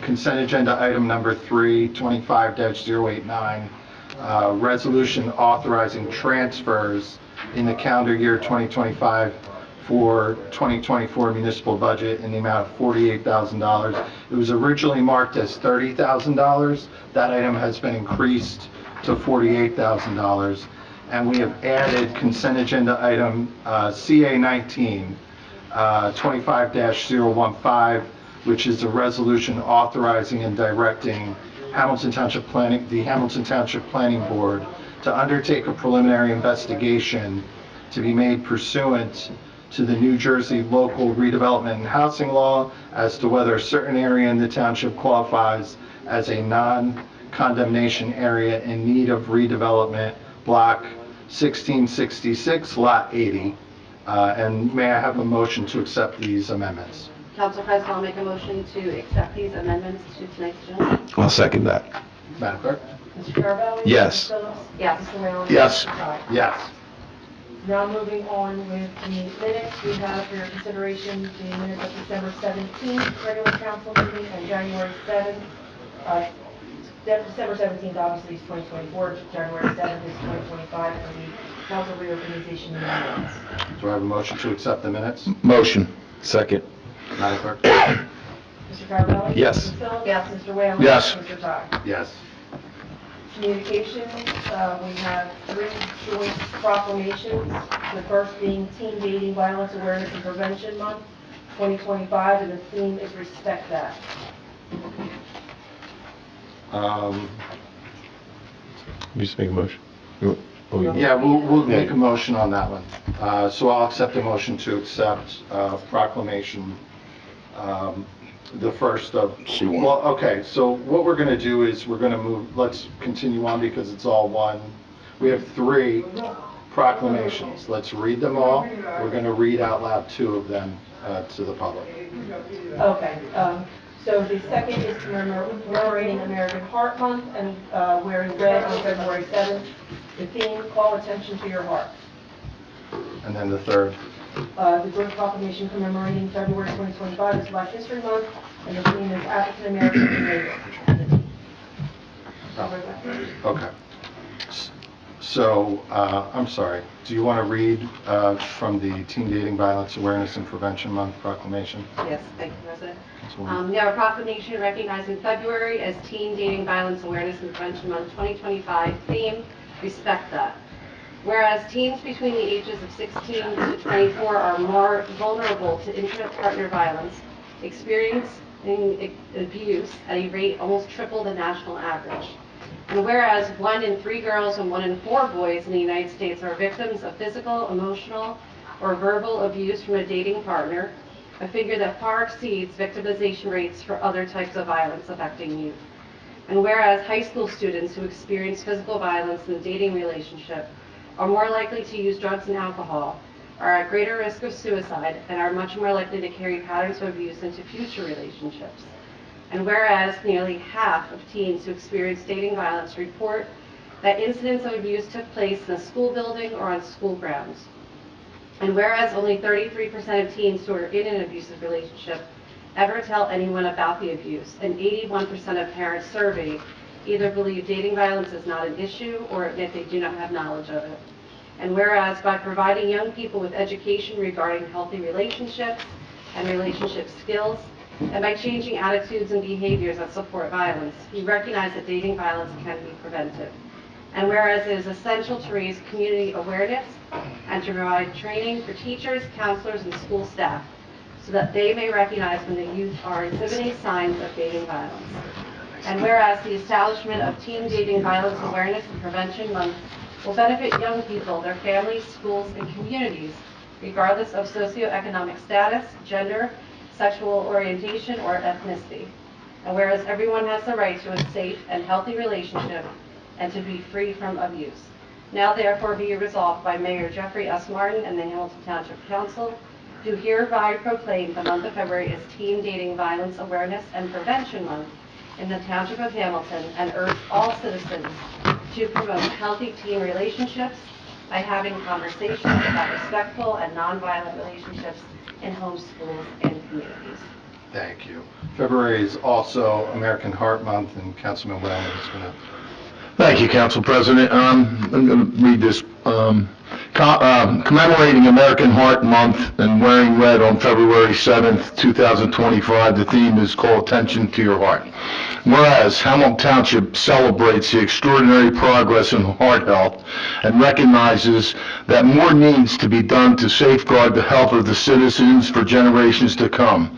consent agenda item number 3, 25-089, resolution authorizing transfers in the calendar year 2025 for 2024 municipal budget in the amount of $48,000. It was originally marked as $30,000. That item has been increased to $48,000. And we have added consent agenda item CA19, 25-015, which is a resolution authorizing and directing the Hamilton Township Planning Board to undertake a preliminary investigation to be made pursuant to the New Jersey Local Redevelopment and Housing Law as to whether a certain area in the township qualifies as a non-condemnation area in need of redevelopment, block 1666, lot 80. And may I have a motion to accept these amendments? Council President, I'll make a motion to accept these amendments to tonight's agenda. I'll second that. Madam Clerk? Mr. Carabelli? Yes. Ms. Phillips? Yes. Mr. Whalen? Yes. Mr. Fowler? Yes. Now moving on with the minutes, we have for your consideration the minutes of December 17th regular council meeting and January 7th. December 17th obviously is 2024, January 7th is 2025 for the council reorganization meeting. Do I have a motion to accept the minutes? Motion. Second. Madam Clerk? Mr. Carabelli? Yes. Ms. Phillips? Yes. Mr. Whalen? Yes. Mr. Todd? Yes. Communications, we have 3 joint proclamations. The first being Teen Dating Violence Awareness and Prevention Month, 2025, and the theme is Respect That. You just make a motion. Yeah, we'll make a motion on that one. So I'll accept a motion to accept proclamation, the first of... C1. Well, okay, so what we're going to do is we're going to move, let's continue on because it's all one. We have 3 proclamations. Let's read them all. We're going to read out loud 2 of them to the public. Okay, so the second is commemorating American Heart Month and wearing red on February 7th. The theme, call attention to your heart. And then the third. The joint proclamation commemorating February 2025 is Black History Month, and the theme is African American and Labor. Okay. So, I'm sorry, do you want to read from the Teen Dating Violence Awareness and Prevention Month proclamation? Yes, thank you, President. Councilwoman? We have a proclamation recognizing February as Teen Dating Violence Awareness and Prevention Month 2025, theme, Respect That. Whereas teens between the ages of 16 to 24 are more vulnerable to intra-partner violence, experiencing abuse at a rate almost triple the national average. And whereas 1 in 3 girls and 1 in 4 boys in the United States are victims of physical, emotional, or verbal abuse from a dating partner, a figure that far exceeds victimization rates for other types of violence affecting youth. And whereas high school students who experience physical violence in a dating relationship are more likely to use drugs and alcohol, are at greater risk of suicide and are much more likely to carry patterns of abuse into future relationships. And whereas nearly half of teens who experience dating violence report that incidents of abuse took place in a school building or on school grounds. And whereas only 33% of teens who are in an abusive relationship ever tell anyone about the abuse, and 81% of parents surveyed either believe dating violence is not an issue or admit they do not have knowledge of it. And whereas by providing young people with education regarding healthy relationships and relationship skills, and by changing attitudes and behaviors that support violence, we recognize that dating violence can be prevented. And whereas it is essential to raise community awareness and to provide training for teachers, counselors, and school staff so that they may recognize when the youth are exhibiting signs of dating violence. And whereas the establishment of Teen Dating Violence Awareness and Prevention Month will benefit young people, their families, schools, and communities, regardless of socioeconomic status, gender, sexual orientation, or ethnicity. And whereas everyone has the right to a safe and healthy relationship and to be free from abuse. Now therefore be resolved by Mayor Jeffrey S. Martin and the Hamilton Township Council to hereby proclaim the month of February as Teen Dating Violence Awareness and Prevention Month in the Township of Hamilton, and urge all citizens to promote healthy teen relationships by having conversations about respectful and nonviolent relationships in homes, schools, and communities. Thank you. February is also American Heart Month, and Councilman Whalen is going to... Thank you, Council President. I'm going to read this. Commemorating American Heart Month and wearing red on February 7th, 2025, the theme is called Attention to Your Heart. Whereas Hamilton Township celebrates the extraordinary progress in heart health and recognizes that more needs to be done to safeguard the health of the citizens for generations to come.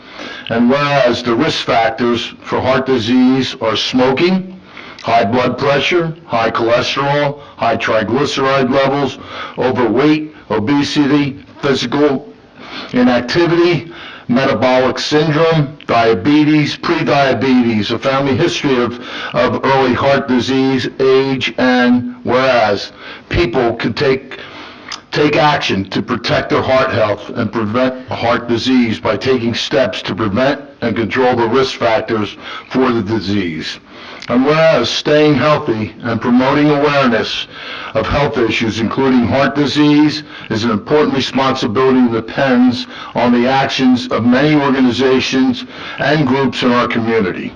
And whereas the risk factors for heart disease are smoking, high blood pressure, high cholesterol, high triglyceride levels, overweight, obesity, physical inactivity, metabolic syndrome, diabetes, prediabetes, a family history of early heart disease, age, and whereas people can take action to protect their heart health and prevent heart disease by taking steps to prevent and control the risk factors for the disease. And whereas staying healthy and promoting awareness of health issues, including heart disease, is an important responsibility that depends on the actions of many organizations and groups in our community.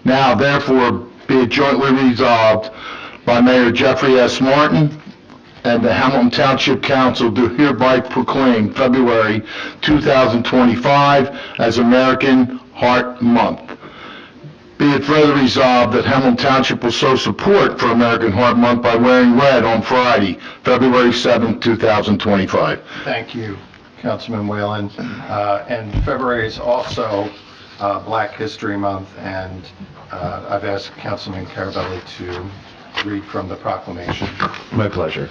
Now, therefore, be it jointly resolved by Mayor Jeffrey S. Martin and the Hamilton Township Council to hereby proclaim February 2025 as American Heart Month. Be it further resolved that Hamilton Township will show support for American Heart Month by wearing red on Friday, February 7th, 2025. Thank you, Councilman Whalen. And February is also Black History Month, and I've asked Councilman Carabelli to read from the proclamation. My pleasure.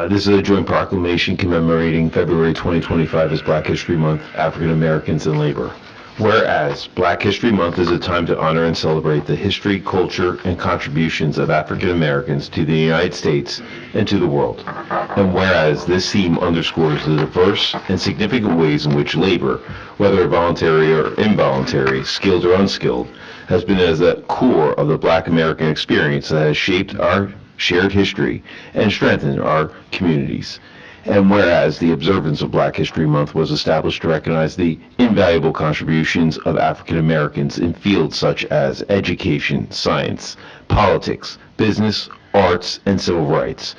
This is a joint proclamation commemorating February 2025 as Black History Month, African Americans and Labor. Whereas Black History Month is a time to honor and celebrate the history, culture, and contributions of African Americans to the United States and to the world. And whereas this theme underscores the diverse and significant ways in which labor, whether voluntary or involuntary, skilled or unskilled, has been at the core of the Black American experience that has shaped our shared history and strengthened our communities. And whereas the observance of Black History Month was established to recognize the invaluable contributions of African Americans in fields such as education, science, politics, business, arts, and civil rights.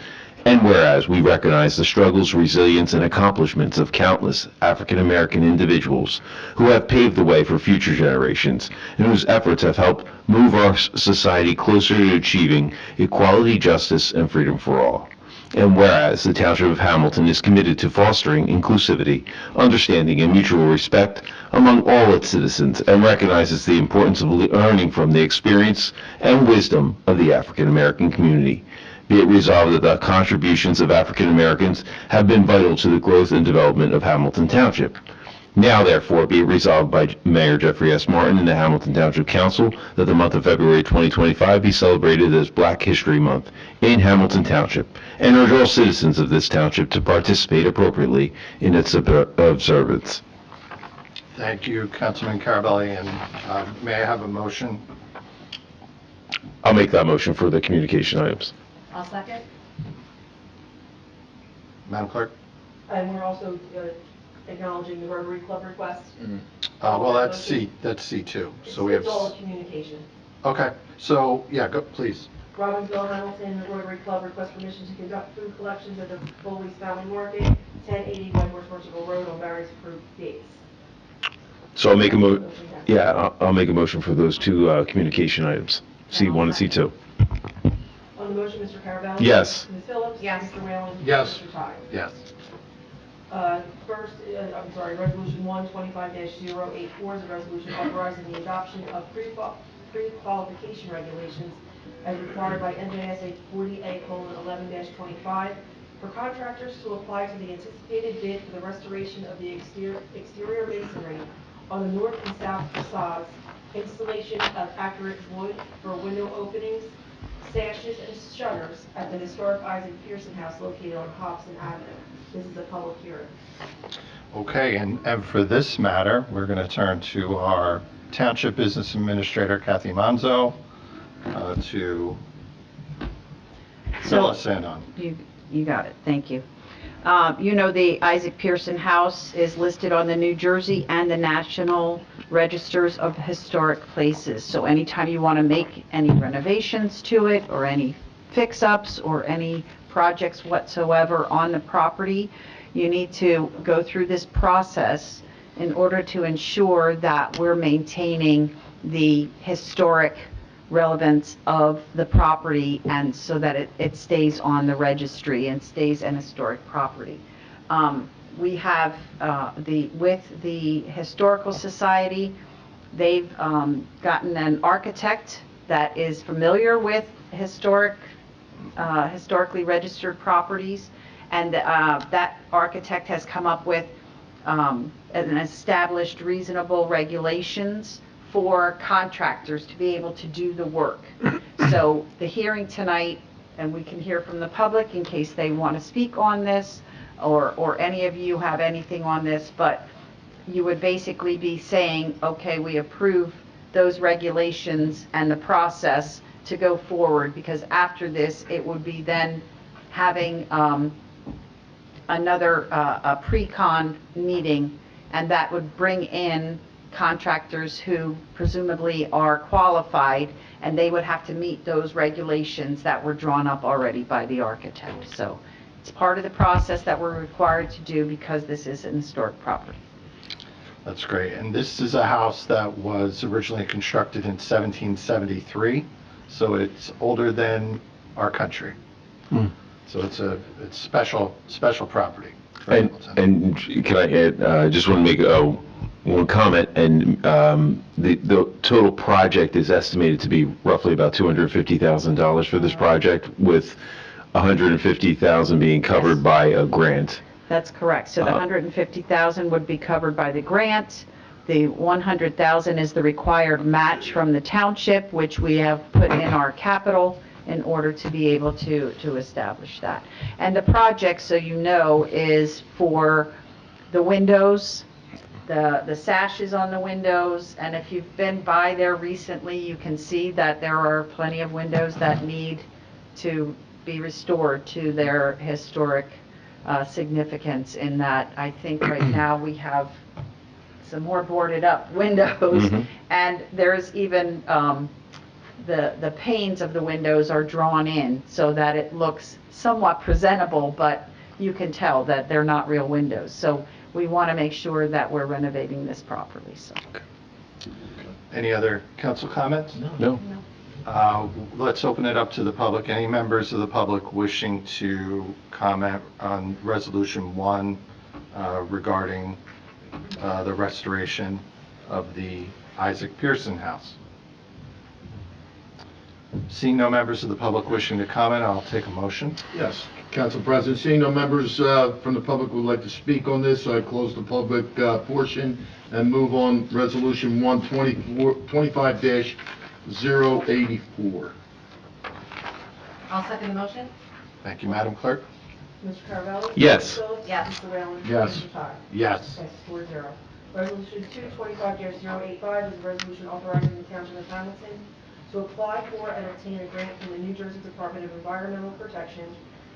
And whereas we recognize the struggles, resilience, and accomplishments of countless African American individuals who have paved the way for future generations and whose efforts have helped move our society closer to achieving equality, justice, and freedom for all. And whereas the Township of Hamilton is committed to fostering inclusivity, understanding, and mutual respect among all its citizens, and recognizes the importance of learning from the experience and wisdom of the African American community. Be it resolved that the contributions of African Americans have been vital to the growth and development of Hamilton Township. Now therefore be it resolved by Mayor Jeffrey S. Martin and the Hamilton Township Council that the month of February 2025 be celebrated as Black History Month in Hamilton Township, and urge all citizens of this township to participate appropriately in its observance. Thank you, Councilman Carabelli, and may I have a motion? I'll make that motion for the communication items. I'll second. Madam Clerk? And we're also acknowledging the Rotary Club request. Well, that's C2, so we have... It's all communication. Okay, so, yeah, go, please. Robbinsville, Hamilton, the Rotary Club requests permission to conduct food collections at the Foley's Family Market, 1080 Whitehorse Mercer Road on various approved dates. So I'll make I'll make a motion for those two communication items, C1 and C2. On the motion, Mr. Carabelli? Yes. Ms. Phillips? Yes. Mr. Whalen? Yes. Mr. Ty? Yes. First, Resolution 125-084 is a resolution authorizing the adoption of pre-qualification regulations as required by NJSA 40A:11-25 for contractors to apply to the anticipated bid for the restoration of the exterior masonry on the north and south facades, installation of accurate wood for window openings, sashes, and shutters at the historic Isaac Pearson House located on Hobson Avenue. This is a public hearing. Okay, and for this matter, we're going to turn to our Township Business Administrator, Kathy Monzo, to fill us in on. You got it. Thank you. You know, the Isaac Pearson House is listed on the New Jersey and the National Registers of Historic Places. So anytime you want to make any renovations to it or any fix-ups or any projects whatsoever on the property, you need to go through this process in order to ensure that we're maintaining the historic relevance of the property and so that it stays on the registry and stays an historic property. We have with the Historical Society, they've gotten an architect that is familiar with historically registered properties, and that architect has come up with an established reasonable regulations for contractors to be able to do the work. So the hearing tonight, and we can hear from the public in case they want to speak on this, or any of you have anything on this, but you would basically be saying, okay, we approve those regulations and the process to go forward, because after this, it would be then having another pre-con meeting, and that would bring in contractors who presumably are qualified, and they would have to meet those regulations that were drawn up already by the architect. So it's part of the process that we're required to do because this is an historic property. That's great. And this is a house that was originally constructed in 1773, so it's older than our country. So it's special property. And can I add, just want to make one comment, and the total project is estimated to be roughly about $250,000 for this project, with $150,000 being covered by a grant. That's correct. So the $150,000 would be covered by the grant. The $100,000 is the required match from the township, which we have put in our capital in order to be able to establish that. And the project, so you know, is for the windows, the sashes on the windows, and if you've been by there recently, you can see that there are plenty of windows that need to be restored to their historic significance, in that I think right now we have some more boarded up windows, and there's even the panes of the windows are drawn in so that it looks somewhat presentable, but you can tell that they're not real windows. So we want to make sure that we're renovating this properly. So. Any other council comments? No. Let's open it up to the public. Any members of the public wishing to comment on Resolution 1 regarding the restoration of the Isaac Pearson House? Seeing no members of the public wishing to comment, I'll take a motion. Yes, Council President, seeing no members from the public who would like to speak on this, I close the public portion and move on Resolution 125-084. I'll second the motion. Thank you, Madam Clerk. Mr. Carvelli? Yes. Mrs. Phillips? Yes. Mr. Whalen? Yes. Mr. Todd? Yes. Passes 4-0. Resolution 225-085 is a resolution authorizing the Township of Hamilton to apply for and obtain a grant from the New Jersey Department of Environmental Protection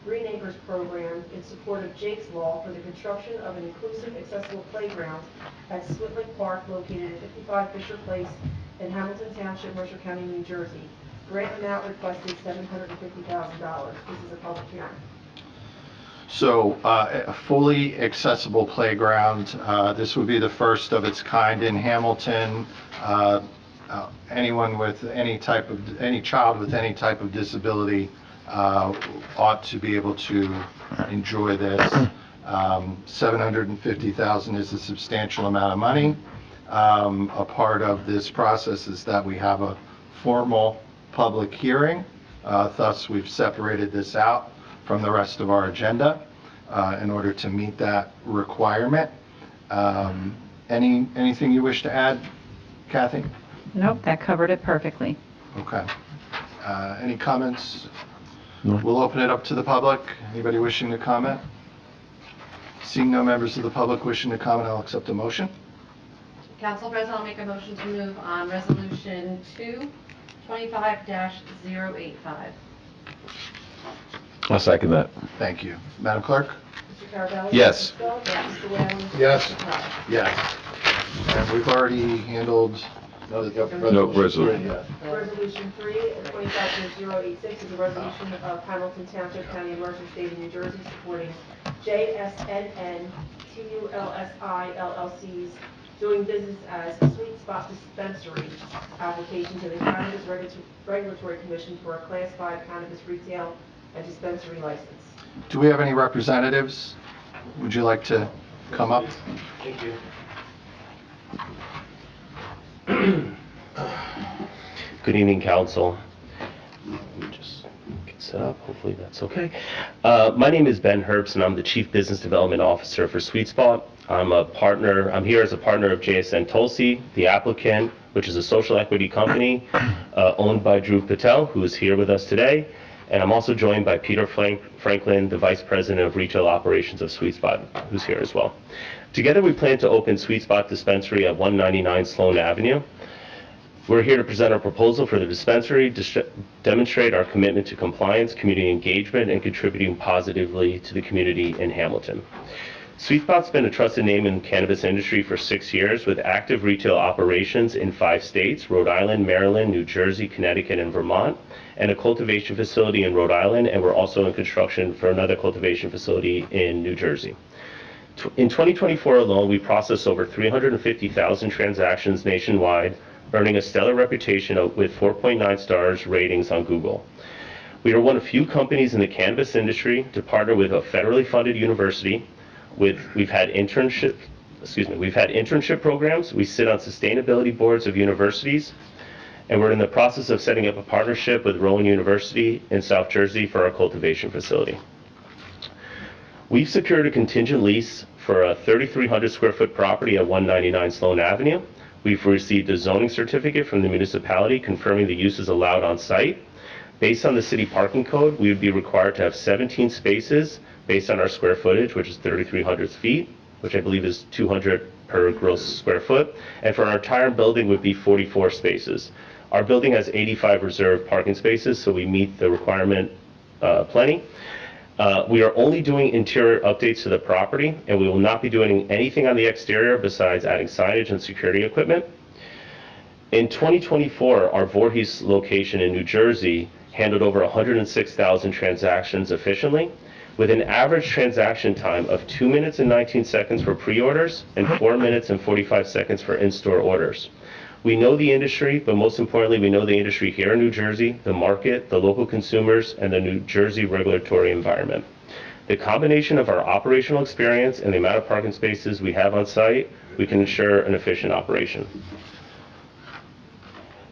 Green Acres Program in support of Jake's Law for the construction of an inclusive, accessible playground at Switlick Park located at 55 Fisher Place in Hamilton Township, Mercer County, New Jersey. Grant amount requested $750,000. This is a public hearing. So, a fully accessible playground. This would be the first of its kind in Hamilton. Anyone with any child with any type of disability ought to be able to enjoy this. $750,000 is a substantial amount of money. A part of this process is that we have a formal public hearing. Thus, we've separated this out from the rest of our agenda in order to meet that requirement. Anything you wish to add, Kathy? Nope, that covered it perfectly. Okay. Any comments? No. We'll open it up to the public. Anybody wishing to comment? Seeing no members of the public wishing to comment, I'll accept a motion. Council President, I'll make a motion to move on Resolution 225-085. I'll second that. Thank you. Madam Clerk? Mr. Carvelli? Yes. Mrs. Phillips? Mr. Whalen? Yes. Mr. Todd? Yes. And we've already handled No, resolution. Resolution 25086 is a resolution of Hamilton Township, County of Mercer, State of New Jersey, supporting JSNN TULSI LLC's doing business as Sweet Spot Dispensary application to the Cannabis Regulatory Commission for a Class 5 cannabis retail and dispensary license. Do we have any representatives? Would you like to come up? Thank you. Good evening, Council. Let me just get set up. Hopefully that's okay. My name is Ben Herbst, and I'm the Chief Business Development Officer for Sweet Spot. I'm here as a partner of JSN Tulsi, the applicant, which is a social equity company owned by Dhruv Patel, who is here with us today. And I'm also joined by Peter Franklin, the Vice President of Retail Operations of Sweet Spot, who's here as well. Together, we plan to open Sweet Spot Dispensary at 199 Sloan Avenue. We're here to present our proposal for the dispensary, demonstrate our commitment to compliance, community engagement, and contributing positively to the community in Hamilton. Sweet Spot's been a trusted name in the cannabis industry for 6 years, with active retail operations in 5 states, Rhode Island, Maryland, New Jersey, Connecticut, and Vermont, and a cultivation facility in Rhode Island, and we're also in construction for another cultivation facility in New Jersey. In 2024 alone, we processed over 350,000 transactions nationwide, earning a stellar reputation with 4.9 stars ratings on Google. We are one of few companies in the cannabis industry to partner with a federally funded university. We've had internship programs. We sit on sustainability boards of universities, and we're in the process of setting up a partnership with Rowan University in South Jersey for our cultivation facility. We've secured a contingent lease for a 3,300 square foot property at 199 Sloan Avenue. We've received a zoning certificate from the municipality confirming the use is allowed on site. Based on the city parking code, we would be required to have 17 spaces based on our square footage, which is 3,300 feet, which I believe is 200 per gross square foot. And for our entire building would be 44 spaces. Our building has 85 reserved parking spaces, so we meet the requirement plenty. We are only doing interior updates to the property, and we will not be doing anything on the exterior besides adding signage and security equipment. In 2024, our Voorhees location in New Jersey handled over 106,000 transactions efficiently, with an average transaction time of 2 minutes and 19 seconds for pre-orders and 4 minutes and 45 seconds for in-store orders. We know the industry, but most importantly, we know the industry here in New Jersey, the market, the local consumers, and the New Jersey regulatory environment. The combination of our operational experience and the amount of parking spaces we have on site, we can ensure an efficient operation.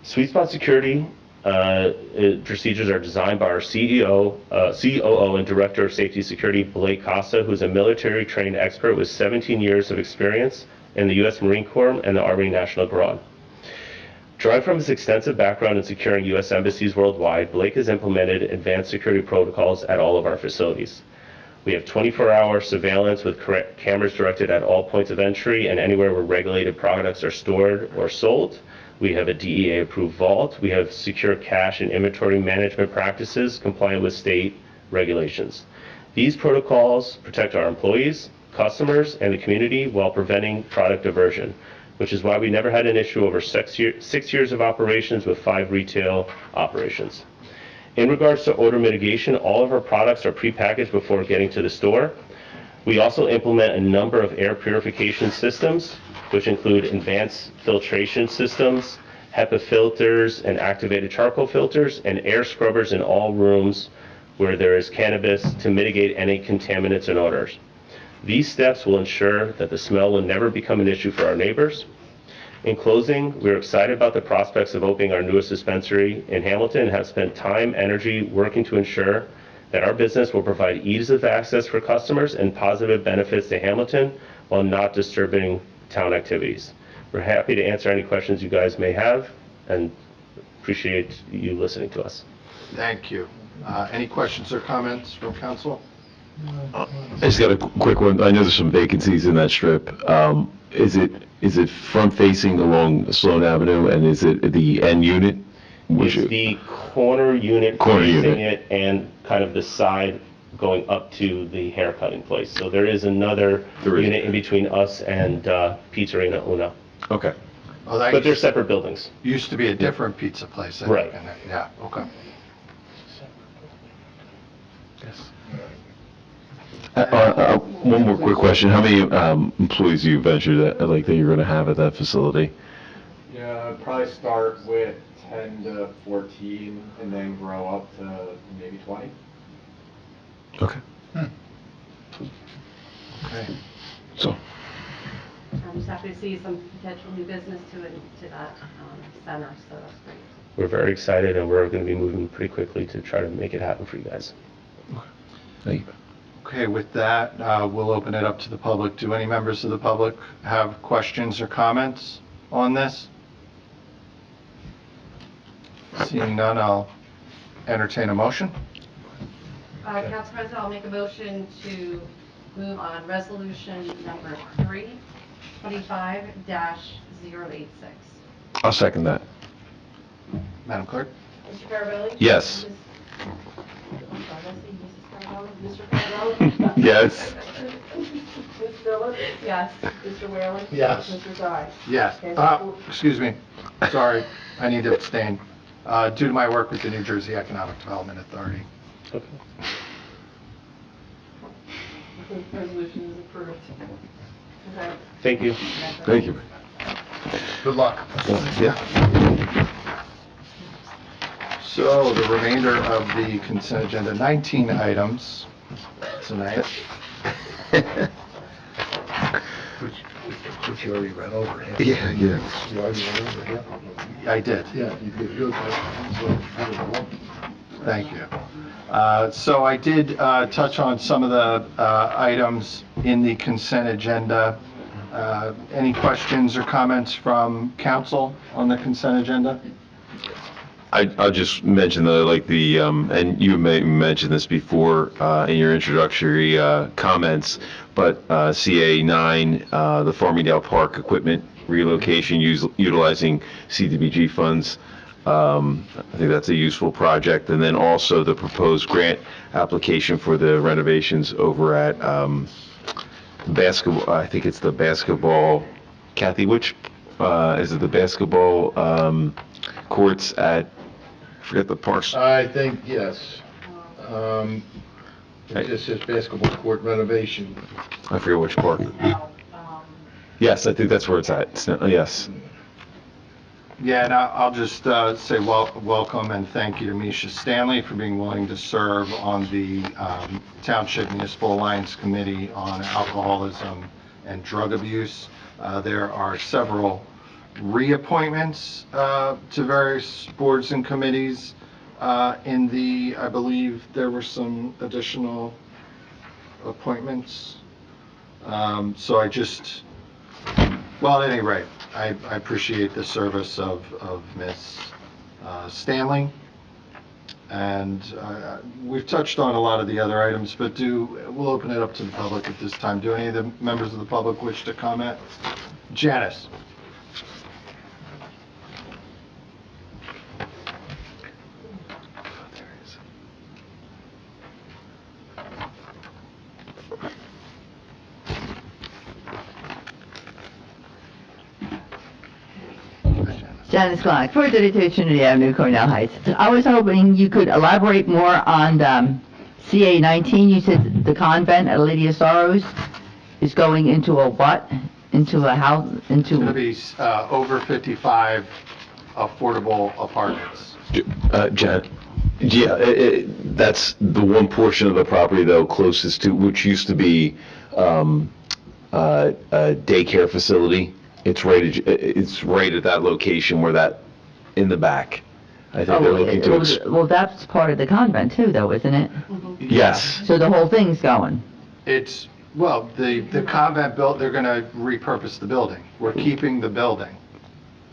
Sweet Spot Security procedures are designed by our COO and Director of Safety Security, Blake Costa, who's a military-trained expert with 17 years of experience in the U.S. Marine Corps and the Army National Guard. Drawing from his extensive background in securing U.S. embassies worldwide, Blake has implemented advanced security protocols at all of our facilities. We have 24-hour surveillance with cameras directed at all points of entry and anywhere where regulated products are stored or sold. We have a DEA-approved vault. We have secure cash and inventory management practices compliant with state regulations. These protocols protect our employees, customers, and the community while preventing product diversion, which is why we never had an issue over 6 years of operations with 5 retail operations. In regards to odor mitigation, all of our products are prepackaged before getting to the store. We also implement a number of air purification systems, which include advanced filtration systems, HEPA filters and activated charcoal filters, and air scrubbers in all rooms where there is cannabis to mitigate any contaminants and odors. These steps will ensure that the smell will never become an issue for our neighbors. In closing, we're excited about the prospects of opening our newest dispensary in Hamilton and have spent time, energy working to ensure that our business will provide ease of access for customers and positive benefits to Hamilton while not disturbing town activities. We're happy to answer any questions you guys may have and appreciate you listening to us. Thank you. Any questions or comments from council? I just got a quick one. I know there's some vacancies in that strip. Is it front-facing along Sloan Avenue, and is it the end unit? It's the corner unit facing it and kind of the side going up to the hair cutting place. So there is another unit in between us and Pizzeria Una. Okay. Oh, but they're separate buildings. Used to be a different pizza place. I Right. think, yeah, okay. Yes. One more quick question. How many employees do you venture that you're going to have at that facility? Yeah, I'd probably start with 10 to 14 and then grow up to maybe 20. Okay. Okay. So. I'm just happy to see some potential new business to that center, so that's great. We're very excited, and we're going to be moving pretty quickly to try to make it happen for you guys. Thank you. Okay, with that, we'll open it up to the public. Do any members of the public have questions or comments on this? Seeing none, I'll entertain a motion. Council President, I'll make a motion to move on resolution number 325-086. I'll second that. Madam Clerk? Mr. Carabelli? Yes. I'm sorry, did I say Mrs. Carabelli? Mr. Carabelli? Yes. Ms. Phillips? Yes. Mr. Whalen? Yes. Mr. Tsai? Yes. Excuse me. Sorry, I need to abstain. Due to my work with the New Jersey Economic Development Authority. Okay. The resolution is approved. Okay. Thank you. Thank you. Good luck. Yeah. So the remainder of the consent agenda, 19 items tonight. Which you already read over. Yeah. You already read over, yeah? I did. Yeah, you did good. Thank you. So I did touch on some of the items in the consent agenda. Any questions or comments from council on the consent agenda? I'll just mention and you may mention this before in your introductory comments, but CA9, the Farmingdale Park equipment relocation utilizing CDBG funds. I think that's a useful project. And then also the proposed grant application for the renovations over at basketball. I think it's the basketball. Kathy, which is it? The basketball courts at. I forget the parks. I think, yes. It just says basketball court renovation. I forget which park. Yes, I think that's where it's at. Yes. Yeah, and I'll just say welcome and thank you to Misha Stanley for being willing to serve on the Township Municipal Alliance Committee on Alcoholism and Drug Abuse. There are several reappointments to various boards and committees. I believe there were some additional appointments. So well, at any rate, I appreciate the service of Ms. Stanley. And we've touched on a lot of the other items, but we'll open it up to the public at this time. Do any of the members of the public wish to comment? Janice? Janice Clark, 432 Trinity Avenue, Cornell Heights. I was hoping you could elaborate more on CA 19. You said the convent at Lady of Sorrows is going into a what? Into a house? It's going to be over 55 affordable apartments. That's the one portion of the property, though, closest to, which used to be a daycare facility. It's right at that location where that, in the back. I think they're looking to... Well, that's part of the convent too, though, isn't it? Mm-hmm. Yes. So the whole thing's going? Well, the convent they're going to repurpose the building. We're keeping the building.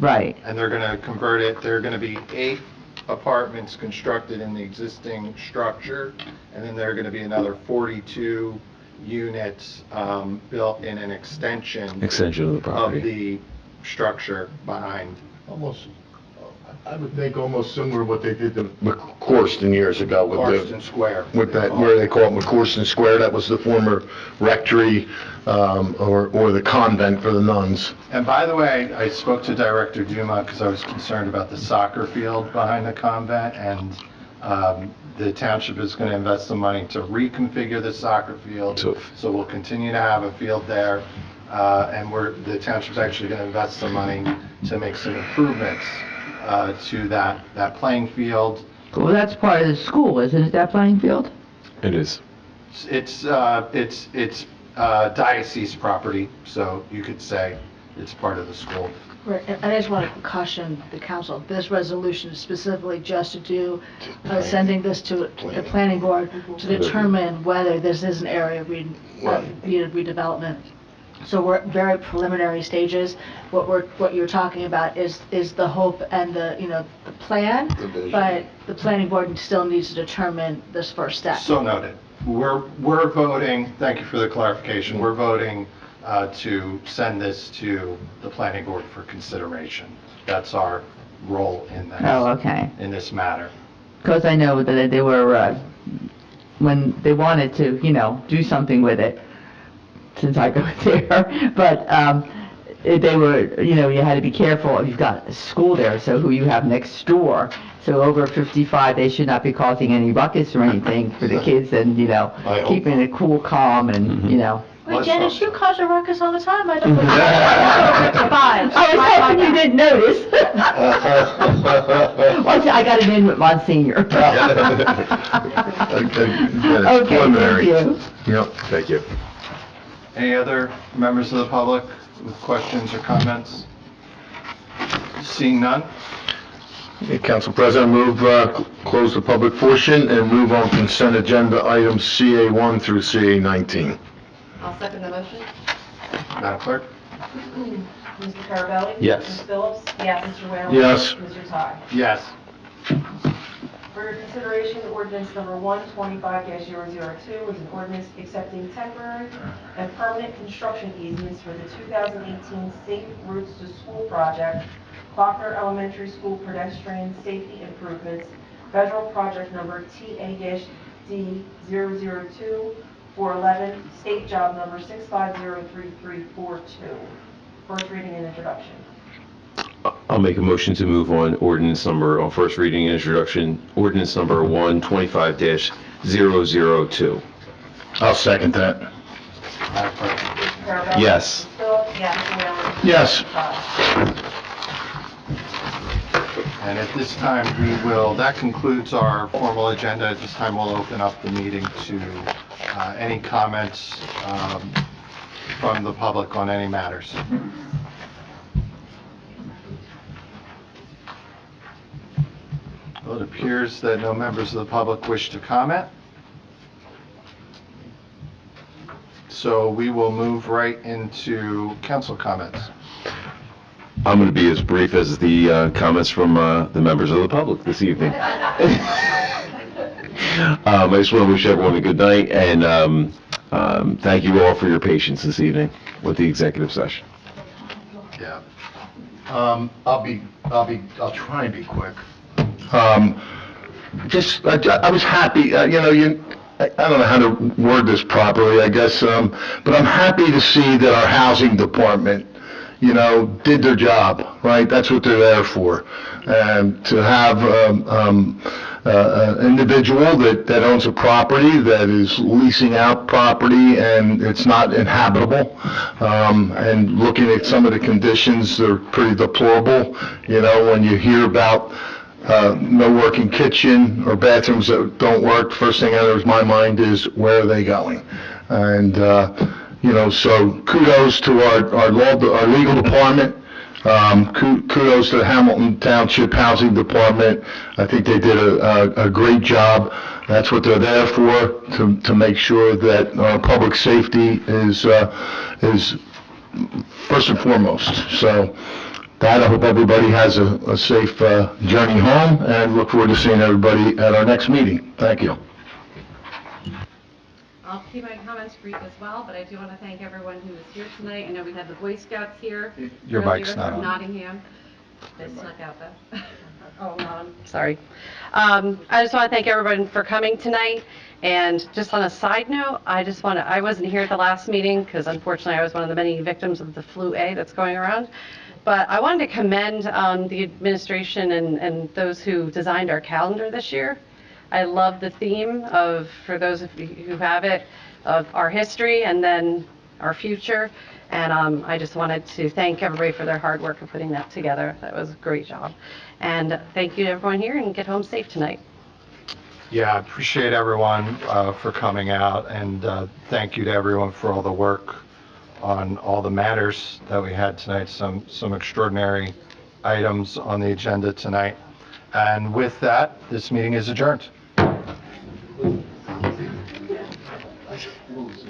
Right. And they're going to convert it. There are going to be 8 apartments constructed in the existing structure, and then there are going to be another 42 units built in an extension of the property, of the structure behind. I would think almost similar to what they did to McCorston years ago with Marston Square. With that, where they call it McCorston Square, that was the former rectory or the convent for the nuns. And by the way, I spoke to Director Duma because I was concerned about the soccer field behind the convent, and the township is going to invest some money to reconfigure the soccer field. So we'll continue to have a field there, and the township's actually going to invest some money to make some improvements to that playing field. Well, that's part of the school, isn't it, that playing field? It is. It's diocese property, so you could say it's part of the school. Right, and I just want to caution the council, this resolution is specifically just to do, sending this to the planning board to determine whether this is an area needed redevelopment. So we're at very preliminary stages. What you're talking about is the hope and the plan, but the planning board still needs to determine this first step. So noted. We're voting, thank you for the clarification, we're voting to send this to the planning board for consideration. That's our role in this. Oh, okay. In this matter. Because I know that they were, when they wanted to, do something with it, since I go there, but they were, you had to be careful. You've got a school there, so who you have next door. So over 55, they should not be causing any ruckus or anything for the kids, and keeping it cool, calm, and Wait, Janice, you cause a ruckus all the time. I don't know. I was hoping you didn't notice. Well, I got it in with Monsignor. Okay, thank you. Yep, thank you. Any other members of the public with questions or comments? Seeing none? Okay, Council President, move close the public portion and move on consent agenda items CA1 through CA19. I'll second the motion. Madam Clerk? Mr. Carabelli? Yes. Ms. Phillips? Yes. Mr. Whalen? Yes. Mr. Ty? Yes. For your consideration, ordinance number 125-002 is an ordinance accepting temporary and permanent construction easements for the 2018 Safe Routes to School project, Faulkner Elementary School pedestrian safety improvements, federal project number TA-D002 411, state job number 6503342. First reading and introduction. I'll make a motion to move on on first reading and introduction, ordinance number 125-002. I'll second that. Madam Clerk? Mr. Carabelli? Yes. Ms. Phillips? Yes. Mr. Whalen? Yes. And at this time, that concludes our formal agenda. At this time, we'll open up the meeting to any comments from the public on any matters. Well, it appears that no members of the public wish to comment. So we will move right into council comments. I'm going to be as brief as the comments from the members of the public this evening. I just want to wish everyone a good night, and thank you all for your patience this evening with the executive session. Yeah. I'll try and be quick. I was happy, I don't know how to word this properly, I guess, but I'm happy to see that our housing department, did their job, right? That's what they're there for. And to have an individual that owns a property that is leasing out property and it's not inhabitable, and looking at some of the conditions, they're pretty deplorable. When you hear about no working kitchen or bathrooms that don't work, first thing out of my mind is, where are they going? And, so kudos to our legal department. Kudos to the Hamilton Township Housing Department. I think they did a great job. That's what they're there for, to make sure that our public safety is first and foremost. So that, I hope everybody has a safe journey home, and look forward to seeing everybody at our next meeting. Thank you. I'll keep my comments brief as well, but I do want to thank everyone who was here tonight. I know we had the Boy Scouts here. Your earlier mic's not from on. Nottingham. They snuck out though. Oh, no. Sorry. I just want to thank everyone for coming tonight. And just on a side note, I wasn't here at the last meeting because unfortunately I was one of the many victims of the flu A that's going around. But I wanted to commend the administration and those who designed our calendar this year. I love the theme of, for those of you who have it, of our history and then our future. And I just wanted to thank everybody for their hard work of putting that together. That was a great job. And thank you to everyone here, and get home safe tonight. Yeah, I appreciate everyone for coming out, and thank you to everyone for all the work on all the matters that we had tonight. Some extraordinary items on the agenda tonight. And with that, this meeting is adjourned.